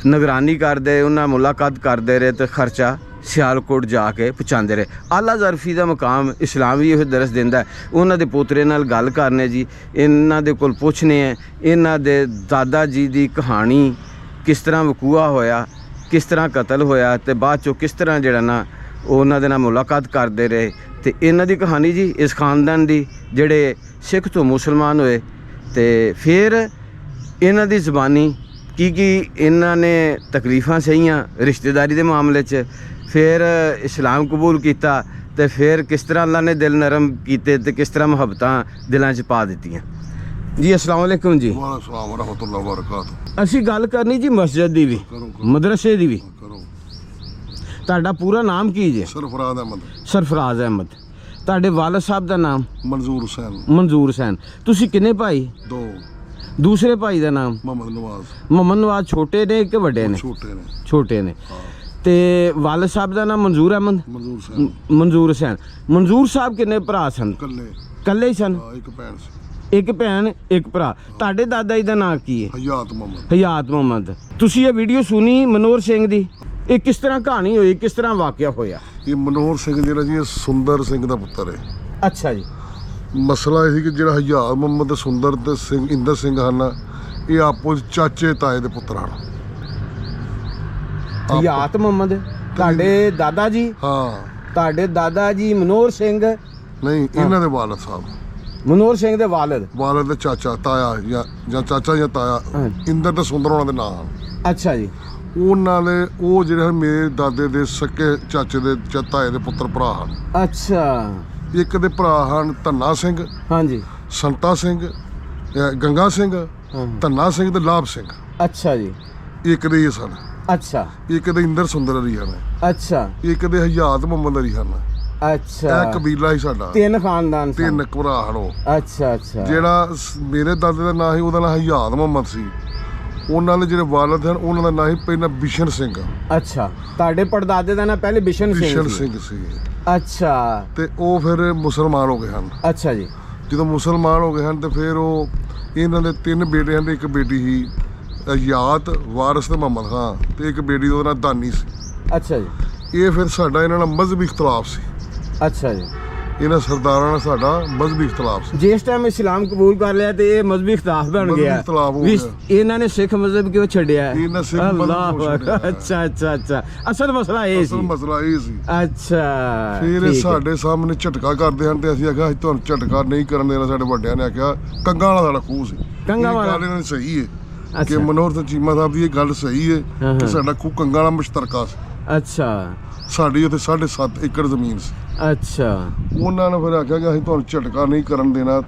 ਨਿਗਰਾਨੀ ਕਰਦੇ, ਉਹਨਾਂ ਮੁਲਾਕਾਤ ਕਰਦੇ ਰਹੇ ਤੇ ਖਰਚਾ ਸਿਆਲਕੋਟ ਜਾ ਕੇ ਪਹੁੰਚਾਉਂਦੇ ਰਹੇ। ਆਲਾ ਜ਼ਰਫੀ ਦਾ ਮਕਾਮ ਇਸਲਾਮ ਵੀ ਇਹ ਦਰਸ ਦਿੰਦਾ। ਉਹਨਾਂ ਦੇ ਪੋਤਰੇ ਨਾਲ ਗੱਲ ਕਰਨੇ ਜੀ, ਇਹਨਾਂ ਦੇ ਕੋਲ ਪੁੱਛਣੇ ਹੈ ਇਹਨਾਂ ਦੇ ਦਾਦਾ ਜੀ ਦੀ ਕਹਾਣੀ, ਕਿਸ ਤਰ੍ਹਾਂ ਵਕੂਆ ਹੋਇਆ, ਕਿਸ ਤਰ੍ਹਾਂ ਕਤਲ ਹੋਇਆ, ਤੇ ਬਾਅਦ 'ਚੋਂ ਕਿਸ ਤਰ੍ਹਾਂ ਜਿਹੜਾ ਨਾ ਉਹਨਾਂ ਦੇ ਨਾਲ ਮੁਲਾਕਾਤ ਕਰਦੇ ਰਹੇ। ਤੇ ਇਹਨਾਂ ਦੀ ਕਹਾਣੀ ਜੀ, ਇਸ ਖਾਨਦਾਨ ਦੀ ਜਿਹੜੇ ਸਿੱਖ ਤੋਂ ਮੁਸਲਮਾਨ ਹੋਏ ਤੇ ਫਿਰ ਇਹਨਾਂ ਦੀ ਜ਼ਬਾਨੀ ਕੀ ਇਹਨਾਂ ਨੇ ਤਕਲੀਫਾਂ ਸਹੀਆਂ ਰਿਸ਼ਤੇਦਾਰੀ ਦੇ ਮਾਮਲੇ 'ਚ, ਫਿਰ ਇਸਲਾਮ ਕਬੂਲ ਕੀਤਾ ਤੇ ਫਿਰ ਕਿਸ ਤਰ੍ਹਾਂ ਅੱਲਾ ਨੇ ਦਿਲ ਨਰਮ ਕੀਤੇ ਤੇ ਕਿਸ ਤਰ੍ਹਾਂ ਮੁਹੱਬਤਾਂ ਦਿਲਾਂ 'ਚ ਪਾ ਦਿੱਤੀਆਂ। ਜੀ ਅਸਲਾਮ ਵਾਲੇਕੁਮ ਜੀ। ਵਾਲੇਕੁਮ ਸਲਾਮ ਰਹਿਮਤੁਲਾਹ ਬਰਕਾਤ। ਅਸੀਂ ਗੱਲ ਕਰਨੀ ਜੀ ਮਸਜਿਦ ਦੀ ਵੀ, ਮਦਰਸੇ ਦੀ ਵੀ। ਤੁਹਾਡਾ ਪੂਰਾ ਨਾਮ ਕੀ ਜੀ? ਸਰਫਰਾਜ਼ ਅਹਿਮਦ। ਸਰਫਰਾਜ਼ ਅਹਿਮਦ। ਤੁਹਾਡੇ ਵਾਲਦ ਸਾਹਿਬ ਦਾ ਨਾਮ? ਮਨਜ਼ੂਰ ਹੁਸੈਨ। ਮਨਜ਼ੂਰ ਹੁਸੈਨ। ਤੁਸੀਂ ਕਿੰਨੇ ਭਾਈ? 2। ਦੂਸਰੇ ਭਾਈ ਦਾ ਨਾਮ? ਮੁਹੰਮਦ ਨਵਾਜ਼। ਮੁਹੰਮਦ ਨਵਾਜ਼ ਛੋਟੇ ਨੇ ਕਿ ਵੱਡੇ ਨੇ? ਛੋਟੇ ਨੇ। ਛੋਟੇ ਨੇ। ਤੇ ਵਾਲਦ ਸਾਹਿਬ ਦਾ ਨਾਮ ਮਨਜ਼ੂਰ ਅਹਿਮਦ? ਮਨਜ਼ੂਰ ਹੁਸੈਨ। ਮਨਜ਼ੂਰ ਹੁਸੈਨ। ਮਨਜ਼ੂਰ ਸਾਹਿਬ ਕਿੰਨੇ ਭਰਾ ਸਨ? ਇਕੱਲੇ ਹੀ ਸਨ? ਇੱਕ ਭੈਣ ਸੀ। ਇੱਕ ਭੈਣ ਇੱਕ ਭਰਾ। ਤੁਹਾਡੇ ਦਾਦਾ ਜੀ ਦਾ ਨਾਮ ਕੀ ਹੈ? ਹਯਾਤ ਮੁਹੰਮਦ। ਹਯਾਤ ਮੁਹੰਮਦ। ਤੁਸੀਂ ਇਹ ਵੀਡੀਓ ਸੁਣੀ ਮਨੋਹਰ ਸਿੰਘ ਦੀ? ਇਹ ਕਿਸ ਤਰ੍ਹਾਂ ਕਹਾਣੀ ਹੋਈ, ਕਿਸ ਤਰ੍ਹਾਂ ਵਾਕਿਆ ਹੋਇਆ? ਇਹ ਮਨੋਹਰ ਸਿੰਘ ਜਿਹੜਾ ਜੀ, ਇਹ ਸੁੰਦਰ ਸਿੰਘ ਦਾ ਪੁੱਤਰ ਹੈ। ਅੱਛਾ ਜੀ। ਮਸਲਾ ਇਹ ਸੀ ਕਿ ਜਿਹੜਾ ਹਯਾਤ ਮੁਹੰਮਦ ਤੇ ਸੁੰਦਰ ਤੇ ਸਿੰਘ ਇੰਦਰ ਸਿੰਘ ਹਨ, ਇਹ ਆਪੋ ਚਾਚੇ ਤਾਏ ਦੇ ਪੁੱਤਰ ਹਨ। ਹਯਾਤ ਮੁਹੰਮਦ ਤੁਹਾਡੇ ਦਾਦਾ ਜੀ? ਹਾਂ। ਤੁਹਾਡੇ ਦਾਦਾ ਜੀ ਮਨੋਹਰ ਸਿੰਘ? ਨਹੀਂ, ਇਹਨਾਂ ਦੇ ਵਾਲਦ ਸਾਹਿਬ। ਮਨੋਹਰ ਸਿੰਘ ਦੇ ਵਾਲਦ ਦੇ ਚਾਚਾ ਤਾਇਆ ਜਾਂ ਚਾਚਾ ਜਾਂ ਤਾਇਆ, ਇੰਦਰ ਤੇ ਸੁੰਦਰ ਉਹਨਾਂ ਦੇ ਨਾਂ ਹਨ। ਅੱਛਾ ਜੀ। ਉਹਨਾਂ ਦੇ ਉਹ ਜਿਹੜੇ ਮੇਰੇ ਦਾਦੇ ਦੇ ਸਕੇ ਚਾਚੇ ਦੇ ਤਾਏ ਦੇ ਪੁੱਤਰ ਭਰਾ ਹਨ। ਅੱਛਾ। ਇੱਕ ਦੇ ਭਰਾ ਹਨ ਧੰਨਾ ਸਿੰਘ, ਹਾਂਜੀ, ਸੰਤਾ ਸਿੰਘ, ਗੰਗਾ ਸਿੰਘ, ਧੰਨਾ ਸਿੰਘ ਤੇ ਲਾਭ ਸਿੰਘ। ਅੱਛਾ ਜੀ। ਇੱਕ ਦੇ ਇਹ ਸਨ। ਅੱਛਾ। ਇੱਕ ਦੇ ਇੰਦਰ ਸੁੰਦਰ ਅਲੀ ਹਨ। ਅੱਛਾ। ਇੱਕ ਦੇ ਹਯਾਤ ਮੁਹੰਮਦ ਅਲੀ ਹਨ। ਅੱਛਾ। ਇਹ ਕਬੀਲਾ ਹੀ ਸਾਡਾ। 3 ਖਾਨਦਾਨ ਸਨ। 3 ਭਰਾ ਹਨ ਉਹ। ਅੱਛਾ ਅੱਛਾ। ਜਿਹੜਾ ਮੇਰੇ ਦਾਦੇ ਦਾ ਨਾਂ ਸੀ, ਉਹਦਾ ਨਾਂ ਹਯਾਤ ਮੁਹੰਮਦ ਸੀ। ਉਹਨਾਂ ਦੇ ਜਿਹੜੇ ਵਾਲਦ ਹਨ, ਉਹਨਾਂ ਦਾ ਨਾਂ ਸੀ ਪਹਿਲਾਂ ਬਿਸ਼ਨ ਸਿੰਘ। ਅੱਛਾ। ਤੁਹਾਡੇ ਪੜਦਾਦੇ ਦਾ ਨਾਂ ਪਹਿਲੇ ਬਿਸ਼ਨ ਸਿੰਘ ਸੀ। ਅੱਛਾ। ਤੇ ਉਹ ਫਿਰ ਮੁਸਲਮਾਨ ਹੋ ਗਏ ਹਨ। ਅੱਛਾ ਜੀ। ਜਦੋਂ ਮੁਸਲਮਾਨ ਹੋ ਗਏ ਹਨ ਤੇ ਫਿਰ ਉਹ ਇਹਨਾਂ ਦੇ 3 ਬੇਟੇ ਹਨ ਤੇ ਇੱਕ ਬੇਟੀ ਸੀ ਹਯਾਤ, ਵਾਰਿਸ ਤੇ ਮੁਹੰਮਦ ਖਾਨ, ਤੇ ਇੱਕ ਬੇਟੀ ਉਹਦਾ ਨਾਂ ਦਾਨੀ ਸੀ। ਅੱਛਾ ਜੀ। ਇਹ ਫਿਰ ਸਾਡਾ ਇਹਨਾਂ ਨਾਲ ਮਜ਼ਹਬੀ ਇਖਤਲਾਫ ਸੀ। ਅੱਛਾ ਜੀ। ਇਹਨਾਂ ਸਰਦਾਰਾਂ ਨਾਲ ਸਾਡਾ ਮਜ਼ਹਬੀ ਇਖਤਲਾਫ ਸੀ। ਜਿਸ ਟਾਈਮ ਇਸਲਾਮ ਕਬੂਲ ਕਰ ਲਿਆ ਤੇ ਇਹ ਮਜ਼ਹਬੀ ਇਖਤਲਾਫ ਬਣ ਮਜ਼ਹਬੀ ਗਿਆ ਇਖਤਲਾਫ ਹੋ ਵੀ ਗਿਆ। ਇਹਨਾਂ ਨੇ ਸਿੱਖ ਮਜ਼ਹਬ ਕਿਉਂ ਛੱਡਿਆ? ਇਹਨਾਂ ਸਿੱਖ ਮਜ਼ਹਬ ਅੱਲਾਹ ਕਿਉਂ ਛੱਡਿਆ? ਅੱਛਾ ਅੱਛਾ ਅੱਛਾ, ਅਸਲ ਮਸਲਾ ਇਹ ਅਸਲ ਸੀ। ਮਸਲਾ ਇਹ ਸੀ। ਅੱਛਾ ਫਿਰ ਇਹ ਠੀਕ ਹੈ। ਸਾਡੇ ਸਾਹਮਣੇ ਝਟਕਾ ਕਰਦੇ ਹਨ ਤੇ ਅਸੀਂ ਆਖਿਆ ਅਸੀਂ ਤੁਹਾਨੂੰ ਝਟਕਾ ਨਹੀਂ ਕਰਨ ਦੇਣਾ। ਸਾਡੇ ਵੱਡਿਆਂ ਨੇ ਆਖਿਆ ਕੰਗਾ ਵਾਲਾ ਸਾਡਾ ਖੂਹ ਸੀ। ਕੰਗਾਂ ਇਹ ਵਾਲਾ। ਗੱਲ ਇਹਨਾਂ ਦੀ ਸਹੀ ਹੈ ਕਿ ਅੱਛਾ। ਮਨੋਹਰ ਸਿੰਘ ਚੀਮਾ ਸਾਹਿਬ ਦੀ ਇਹ ਗੱਲ ਸਹੀ ਹੈ ਹਾਂ, ਕਿ ਹਾਂ। ਸਾਡਾ ਖੂਹ ਕੰਗਾ ਵਾਲਾ ਮੁਸ਼ਤਰਕਾ ਸੀ। ਅੱਛਾ ਸਾਡੀ ਉੱਥੇ 7.5 ਏਕੜ ਜ਼ਮੀਨ ਸੀ। ਅੱਛਾ ਉਹਨਾਂ ਨੇ ਫਿਰ ਆਖਿਆ ਕਿ ਅਸੀਂ ਤੁਹਾਨੂੰ ਝਟਕਾ ਨਹੀਂ ਕਰਨ ਦੇਣਾ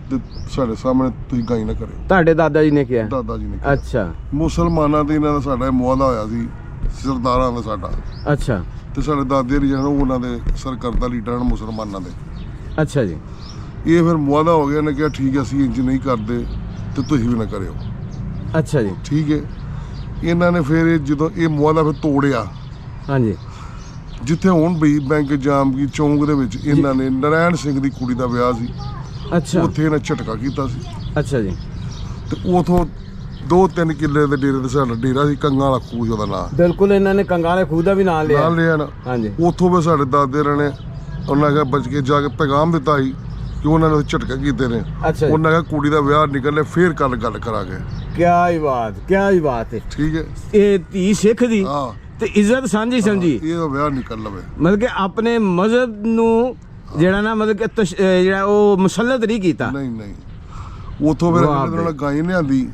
ਤੇ ਸਾਡੇ ਸਾਹਮਣੇ ਤੁਸੀਂ ਗਾਈ ਨਾ ਕਰਿਓ। ਤੁਹਾਡੇ ਦਾਦਾ ਜੀ ਨੇ ਕਿਹਾ? ਦਾਦਾ ਜੀ ਨੇ ਕਿਹਾ। ਅੱਛਾ ਮੁਸਲਮਾਨਾਂ ਦੇ ਇਹਨਾਂ ਦਾ ਸਾਡਾ ਮੁਆਹਦਾ ਹੋਇਆ ਸੀ, ਸਰਦਾਰਾਂ ਦਾ ਸਾਡਾ, ਅੱਛਾ ਤੇ ਸਾਡੇ ਦਾਦੇ ਨੇ ਜਿਹੜਾ ਉਹਨਾਂ ਦੇ ਸਰਕਰਦਾ ਲੀਡਰਾਂ ਨੇ ਮੁਸਲਮਾਨਾਂ ਦੇ। ਅੱਛਾ ਜੀ ਇਹ ਫਿਰ ਮੁਆਹਦਾ ਹੋ ਗਿਆ। ਨੇ ਕਿਹਾ ਠੀਕ ਹੈ ਅਸੀਂ ਇੰਜ ਨਹੀਂ ਕਰਦੇ ਤੇ ਤੁਸੀਂ ਵੀ ਨਾ ਕਰਿਓ। ਅੱਛਾ ਜੀ ਠੀਕ ਹੈ। ਇਹਨਾਂ ਨੇ ਫਿਰ ਜਦੋਂ ਇਹ ਮੁਆਹਦਾ ਫਿਰ ਤੋੜਿਆ, ਹਾਂਜੀ ਜਿੱਥੇ ਹੁਣ ਬਈ ਬੈਂਕ ਜਾਮਗੀ ਚੌਂਕ ਦੇ ਵਿੱਚ ਇਹਨਾਂ ਨੇ ਨਰੈਣ ਸਿੰਘ ਦੀ ਕੁੜੀ ਦਾ ਵਿਆਹ ਸੀ, ਅੱਛਾ ਉੱਥੇ ਇਹਨਾਂ ਝਟਕਾ ਕੀਤਾ ਸੀ। ਅੱਛਾ ਜੀ ਤੇ ਉਥੋਂ 2-3 ਕਿੱਲੇ ਦੇ ਡੇਰੇ ਤੇ ਸਾਡਾ ਡੇਰਾ ਸੀ, ਕੰਗਾ ਵਾਲਾ ਖੂਹ ਸੀ ਉਹਦਾ ਨਾਂ। ਬਿਲਕੁਲ ਇਹਨਾਂ ਨੇ ਕੰਗਾਲੇ ਖੂਹ ਦਾ ਵੀ ਨਾਂ ਲਿਆ। ਨਾਲ ਲਿਆ ਨਾ। ਹਾਂਜੀ ਉਥੋਂ ਵੀ ਸਾਡੇ ਦਾਦੇ ਨੇ ਉਹਨਾਂ ਨੇ ਬਚ ਕੇ ਜਾ ਕੇ ਪੈਗਾਮ ਦਿੱਤਾ ਸੀ ਕਿ ਉਹਨਾਂ ਨੇ ਝਟਕਾ ਕੀਤੇ ਨੇ। ਅੱਛਾ ਜੀ ਉਹਨਾਂ ਨੇ ਕੁੜੀ ਦਾ ਵਿਆਹ ਨਿਕਲੇ ਫੇਰ ਗੱਲ ਕਰਾਂਗੇ। ਕਿਆ ਹੀ ਬਾਤ ਹੈ। ਠੀਕ ਹੈ। ਇਹ ਧੀ ਸਿੱਖ ਦੀ ਹਾਂ ਤੇ ਇੱਜ਼ਤ ਸਾਂਝੀ ਸਮਝੀ, ਇਹ ਵਿਆਹ ਨਿਕਲ ਲਵੇ। ਮਤਲਬ ਕਿ ਆਪਣੇ ਮਜ਼ਹਬ ਨੂੰ ਜਿਹੜਾ ਨਾ ਮਤਲਬ ਕਿ ਜਿਹੜਾ ਉਹ ਮੁਸੱਲਤ ਨਹੀਂ ਕੀਤਾ। ਨਹੀਂ ਉਥੋਂ ਫਿਰ ਵਾਹ ਉਹਨਾਂ ਨੇ ਗਾਈ ਲਿਆਂਦੀ।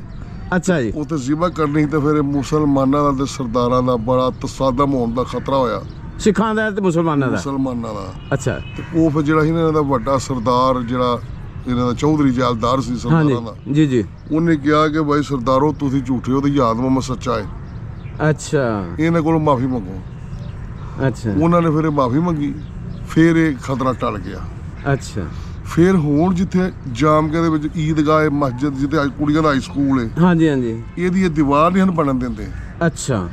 ਅੱਛਾ ਜੀ ਉੱਥੇ ਜ਼ਿਬਾ ਕਰਨੀ ਤੇ ਫਿਰ ਮੁਸਲਮਾਨਾਂ ਦਾ ਤੇ ਸਰਦਾਰਾਂ ਦਾ ਬੜਾ ਤਸਾਦਮ ਹੋਣ ਦਾ ਖਤਰਾ ਹੋਇਆ। ਸਿੱਖਾਂ ਦਾ ਤੇ ਮੁਸਲਮਾਨਾਂ ਦਾ। ਮੁਸਲਮਾਨਾਂ ਦਾ। ਅੱਛਾ ਤੇ ਉਹ ਫਿਰ ਜਿਹੜਾ ਸੀ ਨਾ ਇਹਨਾਂ ਦਾ ਵੱਡਾ ਸਰਦਾਰ ਜਿਹੜਾ ਇਹਨਾਂ ਦਾ ਚੌਧਰੀ ਜੈਲਦਾਰ ਸੀ ਹਾਂਜੀ ਸਰਦਾਰਾਂ ਦਾ, ਜੀ ਜੀ ਉਹਨੇ ਕਿਹਾ ਕਿ ਭਾਈ ਸਰਦਾਰੋ ਤੁਸੀਂ ਝੂਠੇ ਹੋ ਤੇ ਯਾਦ ਮੁਹੰਮਦ ਸੱਚਾ ਹੈ, ਅੱਛਾ ਇਹਨਾਂ ਕੋਲੋਂ ਮਾਫੀ ਮੰਗੋ। ਅੱਛਾ ਉਹਨਾਂ ਨੇ ਫਿਰ ਮਾਫੀ ਮੰਗੀ। ਫਿਰ ਇਹ ਖਤਰਾ ਟਲ ਗਿਆ। ਅੱਛਾ ਫਿਰ ਹੁਣ ਜਿੱਥੇ ਜਾਮਗੇ ਦੇ ਵਿੱਚ ਈਦਗਾਹ ਮਸਜਿਦ ਜਿੱਥੇ ਅੱਜ ਕੁੜੀਆਂ ਦਾ ਹਾਈ ਸਕੂਲ ਹੈ, ਹਾਂਜੀ ਹਾਂਜੀ ਇਹਦੀ ਇਹ ਦੀਵਾਰ ਨਹੀਂ ਹਨ ਬਣਨ ਦਿੰਦੇ। ਅੱਛਾ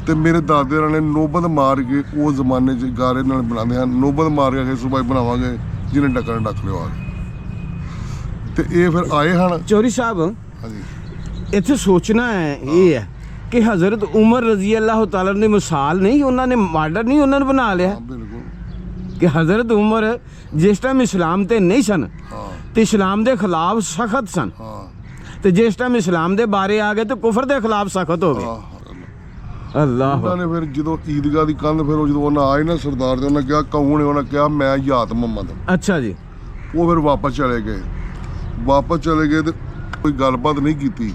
ਤੇ ਮੇਰੇ ਦਾਦੇ ਹੋਰਾਂ ਨੇ ਨੋਬਤ ਮਾਰ ਕੇ ਉਹ ਜ਼ਮਾਨੇ 'ਚ ਗਾਰੇ ਨਾਲ ਬਣਾਉਂਦੇ ਹਨ, ਨੋਬਤ ਮਾਰ ਕੇ ਸੁਬਾਹ ਬਣਾਵਾਂਗੇ ਜਿਹਨੇ ਡੱਕਣ ਡੱਕ ਲਿਓ ਆ ਕੇ। ਤੇ ਇਹ ਫਿਰ ਆਏ ਹਨ। ਚੌਧਰੀ ਸਾਹਿਬ ਹਾਂਜੀ ਇੱਥੇ ਸੋਚਣਾ ਹੈ ਇਹ ਹੈ ਕਿ ਹਜ਼ਰਤ ਉਮਰ ਰਜ਼ੀ ਅੱਲਾਹ ਤਾਲਾ ਦੀ ਮਿਸਾਲ ਨਹੀਂ, ਉਹਨਾਂ ਨੇ ਮਾਡਲ ਨਹੀਂ ਉਹਨਾਂ ਨੂੰ ਬਣਾ ਲਿਆ ਹਾਂ ਬਿਲਕੁਲ। ਕਿ ਹਜ਼ਰਤ ਉਮਰ ਜਿਸ ਟਾਈਮ ਇਸਲਾਮ ਤੇ ਨਹੀਂ ਸਨ ਹਾਂ ਤੇ ਇਸਲਾਮ ਦੇ ਖਿਲਾਫ ਸਖਤ ਸਨ, ਹਾਂ ਤੇ ਜਿਸ ਟਾਈਮ ਇਸਲਾਮ ਦੇ ਬਾਰੇ ਆ ਗਏ ਤੇ ਕੁਫਰ ਦੇ ਖਿਲਾਫ ਸਖਤ ਹੋ ਗਏ। ਹਾਂ। ਅੱਲਾਹ ਉਹਨਾਂ ਨੇ ਫਿਰ ਜਦੋਂ ਈਦਗਾਹ ਦੀ ਕੰਧ ਫਿਰ ਉਹ ਜਦੋਂ ਉਹਨਾਂ ਆਏ ਨਾ ਸਰਦਾਰ ਦੇ, ਉਹਨਾਂ ਕਿਹਾ ਕੌਣ ਹੈ? ਉਹਨਾਂ ਕਿਹਾ ਮੈਂ ਯਾਦ ਮੁਹੰਮਦ। ਅੱਛਾ ਜੀ ਉਹ ਫਿਰ ਵਾਪਸ ਚਲੇ ਗਏ ਤੇ ਕੋਈ ਗੱਲਬਾਤ ਨਹੀਂ ਕੀਤੀ।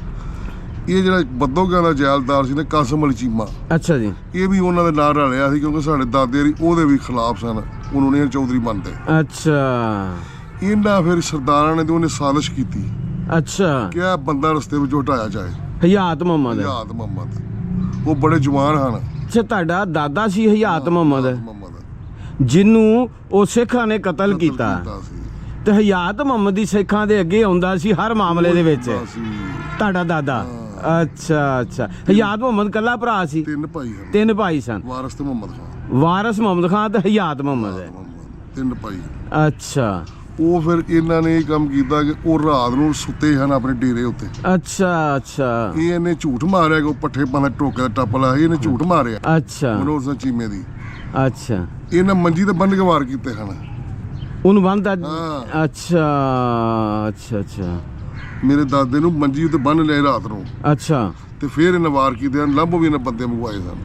ਇਹ ਜਿਹੜਾ ਬੱਦੋਗਾ ਦਾ ਜੈਲਦਾਰ ਸੀ ਨਾ ਕਾਸਮ ਅਲੀ ਚੀਮਾ, ਅੱਛਾ ਜੀ ਇਹ ਵੀ ਉਹਨਾਂ ਦੇ ਨਾਲ ਰਲਿਆ ਸੀ ਕਿਉਂਕਿ ਸਾਡੇ ਦਾਦੇ ਉਹਦੇ ਵੀ ਖਿਲਾਫ ਸਨ, ਉਹਨੂੰ ਨਹੀਂ ਚੌਧਰੀ ਮੰਨਦੇ। ਅੱਛਾ ਇਹਨਾਂ ਫਿਰ ਸਰਦਾਰਾਂ ਨੇ ਤੇ ਉਹਨੇ ਸਾਜ਼ਿਸ਼ ਕੀਤੀ ਅੱਛਾ ਕਿ ਇਹ ਬੰਦਾ ਰਸਤੇ ਵਿੱਚੋਂ ਹਟਾਇਆ ਜਾਏ। ਹਯਾਤ ਮੁਹੰਮਦ। ਯਾਦ ਮੁਹੰਮਦ ਉਹ ਬੜੇ ਜਵਾਨ ਹਨ। ਅੱਛਾ ਤੁਹਾਡਾ ਦਾਦਾ ਸੀ ਹਯਾਤ ਮੁਹੰਮਦ ਮੁਹੰਮਦ ਜਿਹਨੂੰ ਉਹ ਸਿੱਖਾਂ ਨੇ ਕਤਲ ਕੀਤਾ, ਸੀ। ਤੇ ਹਯਾਤ ਮੁਹੰਮਦ ਦੀ ਸਿੱਖਾਂ ਦੇ ਅੱਗੇ ਆਉਂਦਾ ਸੀ ਹਰ ਮਾਮਲੇ ਦੇ ਵਿੱਚ ਹੁੰਦਾ ਸੀ। ਤੁਹਾਡਾ ਦਾਦਾ। ਅੱਛਾ ਹਯਾਤ ਮੁਹੰਮਦ ਕੱਲਾ ਭਰਾ ਸੀ? 3 ਭਾਈ ਹਨ, 3 ਭਾਈ ਸਨ, ਵਾਰਿਸ ਤੇ ਮੁਹੰਮਦ ਖਾਨ। ਵਾਰਿਸ ਮੁਹੰਮਦ ਖਾਨ ਤੇ ਹਯਾਤ ਮੁਹੰਮਦ ਹੈ। 3 ਭਾਈ। ਅੱਛਾ ਉਹ ਫਿਰ ਇਹਨਾਂ ਨੇ ਇਹ ਕੰਮ ਕੀਤਾ ਕਿ ਉਹ ਰਾਤ ਨੂੰ ਸੁੱਤੇ ਹਨ ਆਪਣੇ ਡੇਰੇ ਉੱਤੇ। ਅੱਛਾ ਇਹਨੇ ਝੂਠ ਮਾਰਿਆ ਕਿ ਉਹ ਪੱਠੇ ਪਾਣਾ ਟੋਕੇ ਦਾ ਟੱਪ ਲਾਇਆ, ਇਹਨੇ ਝੂਠ ਮਾਰਿਆ ਅੱਛਾ ਮਨੋਹਰ ਸਿੰਘ ਚੀਮੇ ਦੀ। ਅੱਛਾ ਇਹਨਾਂ ਮੰਜੀ ਤੇ ਬੰਨ ਕੇ ਵਾਰ ਕੀਤੇ ਹਨ। ਉਹਨੂੰ ਬੰਦਾ। ਹਾਂ। ਅੱਛਾ ਮੇਰੇ ਦਾਦੇ ਨੂੰ ਮੰਜੀ ਉੱਤੇ ਬੰਨ ਲਿਆ ਰਾਤ ਨੂੰ, ਅੱਛਾ ਤੇ ਫਿਰ ਇਹਨਾਂ ਵਾਰ ਕੀਤੇ ਹਨ। ਲੱਭੋ ਵੀ ਇਹਨਾਂ ਬੰਦੇ ਮੰਗਵਾਏ ਸਨ।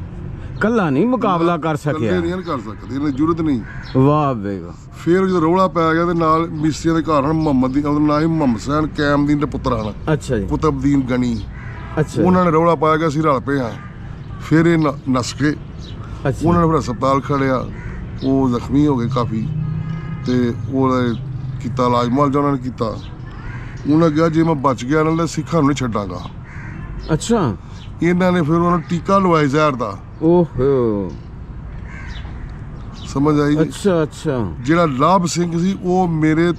ਕੱਲਾ ਨਹੀਂ ਮੁਕਾਬਲਾ ਕਰ ਸਕਿਆ। ਇਕੱਲੇ ਨਹੀਂ ਕਰ ਸਕਦੇ, ਇਹਨਾਂ ਦੀ ਜ਼ਰੂਰਤ ਨਹੀਂ। ਵਾਹ ਬੇ ਵਾਹ। ਫਿਰ ਜਦੋਂ ਰੌਲਾ ਪੈ ਗਿਆ ਤੇ ਨਾਲ ਮਿਸਤਰੀਆਂ ਦੇ ਘਰ ਹਨ ਮੁਹੰਮਦ ਦੀ, ਉਹਦਾ ਨਾਂ ਸੀ ਮੁਹੰਮਦ ਹੁਸੈਨ ਕੈਮਦੀਨ ਦੇ ਪੁੱਤਰ ਹਨ, ਅੱਛਾ ਜੀ ਕੁਤਬਦੀਨ ਗਣੀ। ਅੱਛਾ ਉਹਨਾਂ ਨੇ ਰੌਲਾ ਪਾਇਆ ਕਿ ਅਸੀਂ ਰਲ ਪਏ ਹਾਂ। ਫਿਰ ਇਹ ਨੱਸ ਕੇ ਅੱਛਾ ਉਹਨਾਂ ਨੇ ਫਿਰ ਹਸਪਤਾਲ ਖੜਿਆ। ਉਹ ਜ਼ਖਮੀ ਹੋ ਗਏ ਕਾਫੀ, ਤੇ ਉਹ ਕੀਤਾ ਇਲਾਜ ਮੁਆਲਜਾ ਉਹਨਾਂ ਨੇ ਕੀਤਾ। ਉਹਨਾਂ ਕਿਹਾ ਜੇ ਮੈਂ ਬਚ ਗਿਆ ਇਹਨਾਂ ਦੇ ਸਿੱਖਾਂ ਨੂੰ ਨਹੀਂ ਛੱਡਾਂਗਾ। ਅੱਛਾ ਇਹਨਾਂ ਨੇ ਫਿਰ ਉਹਨਾਂ ਨੂੰ ਟੀਕਾ ਲਵਾਇਆ ਜ਼ਹਿਰ ਦਾ। ਓਹੋ ਸਮਝ ਆਈ ਜੀ? ਅੱਛਾ ਜਿਹੜਾ ਲਾਭ ਸਿੰਘ ਸੀ ਉਹ ਮੇਰੇ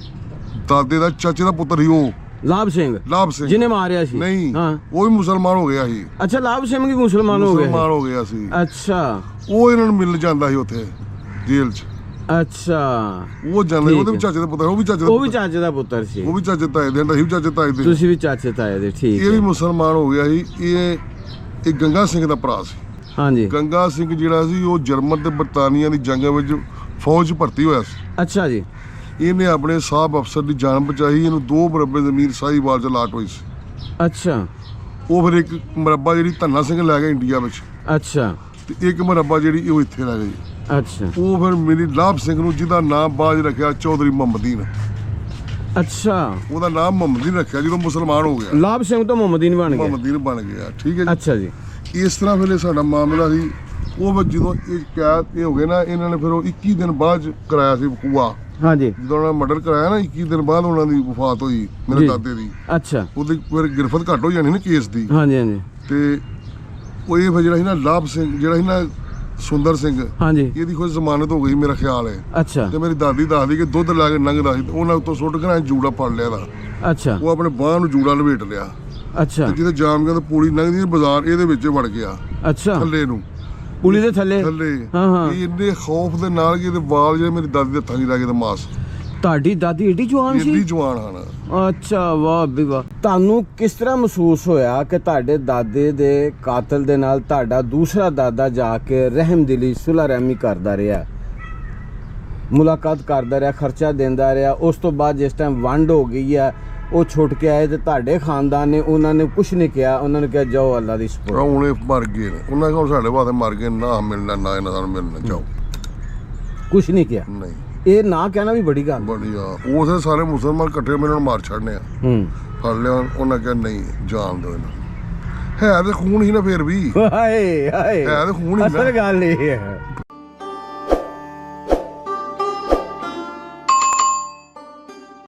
ਦਾਦੇ ਦਾ ਚਾਚੇ ਦਾ ਪੁੱਤਰ ਸੀ। ਉਹ ਲਾਭ ਸਿੰਘ ਜਿਹਨੇ ਮਾਰਿਆ ਸੀ? ਨਹੀਂ, ਹਾਂ ਉਹ ਵੀ ਮੁਸਲਮਾਨ ਹੋ ਗਿਆ ਸੀ। ਅੱਛਾ ਲਾਭ ਸਿੰਘ ਵੀ ਮੁਸਲਮਾਨ ਹੋ ਗਿਆ ਸੀ। ਅੱਛਾ ਉਹ ਇਹਨਾਂ ਨੂੰ ਮਿਲ ਜਾਂਦਾ ਸੀ ਉੱਥੇ ਜੇਲ੍ਹ 'ਚ। ਅੱਛਾ ਉਹ ਜਾਂਦੇ, ਉਹਦੇ ਵੀ ਚਾਚੇ ਦਾ ਪੁੱਤਰ, ਉਹ ਵੀ ਚਾਚੇ ਦਾ ਪੁੱਤਰ ਸੀ। ਉਹ ਵੀ ਚਾਚੇ ਤਾਏ ਦੇ, ਅਸੀਂ ਵੀ ਚਾਚੇ ਤਾਏ ਦੇ। ਤੁਸੀਂ ਵੀ ਚਾਚੇ ਤਾਏ ਦੇ? ਠੀਕ ਇਹ ਵੀ ਹੈ। ਮੁਸਲਮਾਨ ਹੋ ਗਿਆ ਸੀ। ਇਹ ਗੰਗਾ ਸਿੰਘ ਦਾ ਭਰਾ ਸੀ। ਹਾਂਜੀ ਗੰਗਾ ਸਿੰਘ ਜਿਹੜਾ ਸੀ ਉਹ ਜਰਮਨ ਤੇ ਬਰਤਾਨੀਆ ਦੀ ਜੰਗ ਵਿੱਚ ਫੌਜ 'ਚ ਭਰਤੀ ਹੋਇਆ ਸੀ। ਅੱਛਾ ਜੀ ਇਹਨੇ ਆਪਣੇ ਸਾਹਬ ਅਫਸਰ ਦੀ ਜਾਨ ਬਚਾਈ। ਇਹਨੂੰ 2 ਮੁਰੱਬੇ ਜ਼ਮੀਨ ਸਾਹੀਵਾਲ 'ਚ ਲਾਟ ਹੋਈ ਸੀ। ਅੱਛਾ ਉਹ ਫਿਰ ਇੱਕ ਮੁਰੱਬਾ ਜਿਹੜੀ ਧੰਨਾ ਸਿੰਘ ਲੈ ਗਿਆ ਇੰਡੀਆ ਵਿੱਚ, ਅੱਛਾ ਤੇ ਇੱਕ ਮੁਰੱਬਾ ਜਿਹੜੀ ਉਹ ਇੱਥੇ ਲੈ ਗਈ। ਅੱਛਾ ਉਹ ਫਿਰ ਮੇਰੀ ਲਾਭ ਸਿੰਘ ਨੂੰ, ਜਿਹਦਾ ਨਾਮ ਬਾਅਦ 'ਚ ਰੱਖਿਆ ਚੌਧਰੀ ਮੁਹੰਮਦੀਨ, ਅੱਛਾ ਉਹਦਾ ਨਾਮ ਮੁਹੰਮਦੀਨ ਰੱਖਿਆ ਜਦੋਂ ਮੁਸਲਮਾਨ ਹੋ ਗਿਆ। ਲਾਭ ਸਿੰਘ ਤੋਂ ਮੁਹੰਮਦੀਨ ਬਣ ਗਿਆ। ਮੁਹੰਮਦੀਨ ਬਣ ਗਿਆ, ਠੀਕ ਹੈ ਜੀ। ਅੱਛਾ ਜੀ। ਇਸ ਤਰ੍ਹਾਂ ਫਿਰ ਇਹ ਸਾਡਾ ਮਾਮਲਾ ਸੀ। ਉਹ ਫਿਰ ਜਦੋਂ ਇਹ ਕੈਦ ਇਹ ਹੋ ਗਏ ਨਾ, ਇਹਨਾਂ ਨੇ ਫਿਰ ਉਹ 21 ਦਿਨ ਬਾਅਦ 'ਚ ਕਰਾਇਆ ਸੀ ਵਕੂਆ। ਹਾਂਜੀ। ਜਦੋਂ ਉਹਨਾਂ ਨੇ ਮਰਡਰ ਕਰਾਇਆ ਨਾ 21 ਦਿਨ ਬਾਅਦ ਉਹਨਾਂ ਦੀ ਵਫਾਤ ਹੋਈ ਮੇਰੇ ਜੀ। ਦਾਦੇ ਦੀ। ਅੱਛਾ। ਉਹਦੀ ਫਿਰ ਗਿਰਫਤ ਘੱਟ ਹੋ ਜਾਣੀ ਨਾ ਕੇਸ ਦੀ। ਹਾਂਜੀ ਹਾਂਜੀ। ਤੇ ਉਹ ਇਹ ਫਿਰ ਜਿਹੜਾ ਸੀ ਨਾ ਲਾਭ ਸਿੰਘ, ਜਿਹੜਾ ਸੀ ਨਾ ਸੁੰਦਰ ਸਿੰਘ, ਹਾਂਜੀ। ਇਹਦੀ ਕੋਈ ਜ਼ਮਾਨਤ ਹੋ ਗਈ ਮੇਰਾ ਖਿਆਲ ਹੈ। ਅੱਛਾ ਤੇ ਮੇਰੀ ਦਾਦੀ ਦੱਸਦੀ ਕਿ ਦੁੱਧ ਲਾ ਕੇ ਲੰਘਦਾ ਸੀ ਤੇ ਉਹਨਾਂ ਉੱਤੋਂ ਸੁੱਟ ਕੇ ਨਾ ਜੂੜਾ ਫੜ ਲਿਆ ਦਾ। ਅੱਛਾ ਉਹ ਆਪਣੇ ਬਾਂਹ ਨੂੰ ਜੂੜਾ ਲਪੇਟ ਲਿਆ ਅੱਛਾ ਤੇ ਜਿਹਦੇ ਜਾਮਗੀਆਂ ਤੋਂ ਪੂਰੀ ਲੰਘਦੀ ਸੀ ਬਾਜ਼ਾਰ, ਇਹਦੇ ਵਿੱਚ ਵੜ ਗਿਆ ਅੱਛਾ। ਥੱਲੇ ਨੂੰ, ਪੁਲੀ ਦੇ ਥੱਲੇ। ਥੱਲੇ। ਹਾਂ, ਹਾਂ। ਇਹ ਇੰਨੇ ਖੌਫ ਦੇ ਨਾਲ ਕਿ ਇਹਦੇ ਵਾਲ ਜਿਹੜੇ ਮੇਰੀ ਦਾਦੀ ਦੇ ਹੱਥਾਂ 'ਚ ਲੱਗ ਗਏ ਤੇ ਮਾਸ ਤੁਹਾਡੀ ਦਾਦੀ ਏਡੀ ਜਵਾਨ ਇੰਨੀ ਸੀ? ਜਵਾਨ ਹਨ। ਅੱਛਾ, ਵਾਹ ਵੀ ਵਾਹ। ਤੁਹਾਨੂੰ ਕਿਸ ਤਰ੍ਹਾਂ ਮਹਿਸੂਸ ਹੋਇਆ ਕਿ ਤੁਹਾਡੇ ਦਾਦੇ ਦੇ ਕਾਤਲ ਦੇ ਨਾਲ ਤੁਹਾਡਾ ਦੂਸਰਾ ਦਾਦਾ ਜਾ ਕੇ ਰਹਿਮਦਿਲੀ ਸੁਲ੍ਹਾ ਰਹਿਮੀ ਕਰਦਾ ਰਿਹਾ, ਮੁਲਾਕਾਤ ਕਰਦਾ ਰਿਹਾ, ਖਰਚਾ ਦਿੰਦਾ ਰਿਹਾ? ਉਸ ਤੋਂ ਬਾਅਦ ਜਿਸ ਟਾਈਮ ਵੰਡ ਹੋ ਗਈ ਹੈ, ਉਹ ਛੁੱਟ ਕੇ ਆਏ ਤੇ ਤੁਹਾਡੇ ਖਾਨਦਾਨ ਨੇ ਉਹਨਾਂ ਨੇ ਕੁਝ ਨਹੀਂ ਕਿਹਾ, ਉਹਨਾਂ ਨੇ ਕਿਹਾ ਜਾਓ ਅੱਲਾ ਦੀ ਸਪੋਰਟ। ਹੁਣ ਇਹ ਮਰ ਗਏ ਨੇ, ਉਹਨਾਂ ਕੋਲ ਸਾਡੇ ਵਾਸਤੇ ਮਰ ਗਏ, ਨਾ ਮਿਲਣਾ ਨਾ ਇਹਨਾਂ ਨਾਲ ਮਿਲਣਾ, ਜਾਓ। ਕੁਝ ਨਹੀਂ ਕਿਹਾ? ਨਹੀਂ। ਇਹ ਨਾ ਕਹਿਣਾ ਵੀ ਬੜੀ ਗੱਲ। ਬੜੀਆ ਉਸੇ ਸਾਰੇ ਮੁਸਲਮਾਨ ਇਕੱਠੇ ਮੇਰੇ ਨੂੰ ਮਾਰ ਛੱਡਨੇ ਆ। ਫੜ ਲਿਆ ਉਹਨਾਂ ਕਿਹਾ ਨਹੀਂ ਜਾਣ ਦਿਓ ਇਹਨਾਂ। ਹੈ ਤੇ ਖੂਨ ਹੀ ਨਾ ਫੇਰ ਵੀ, ਹਾਏ ਹਾਏ, ਹੈ ਤੇ ਖੂਨ ਹੀ ਅਸਲ ਨਾ। ਗੱਲ ਇਹ ਹੈ।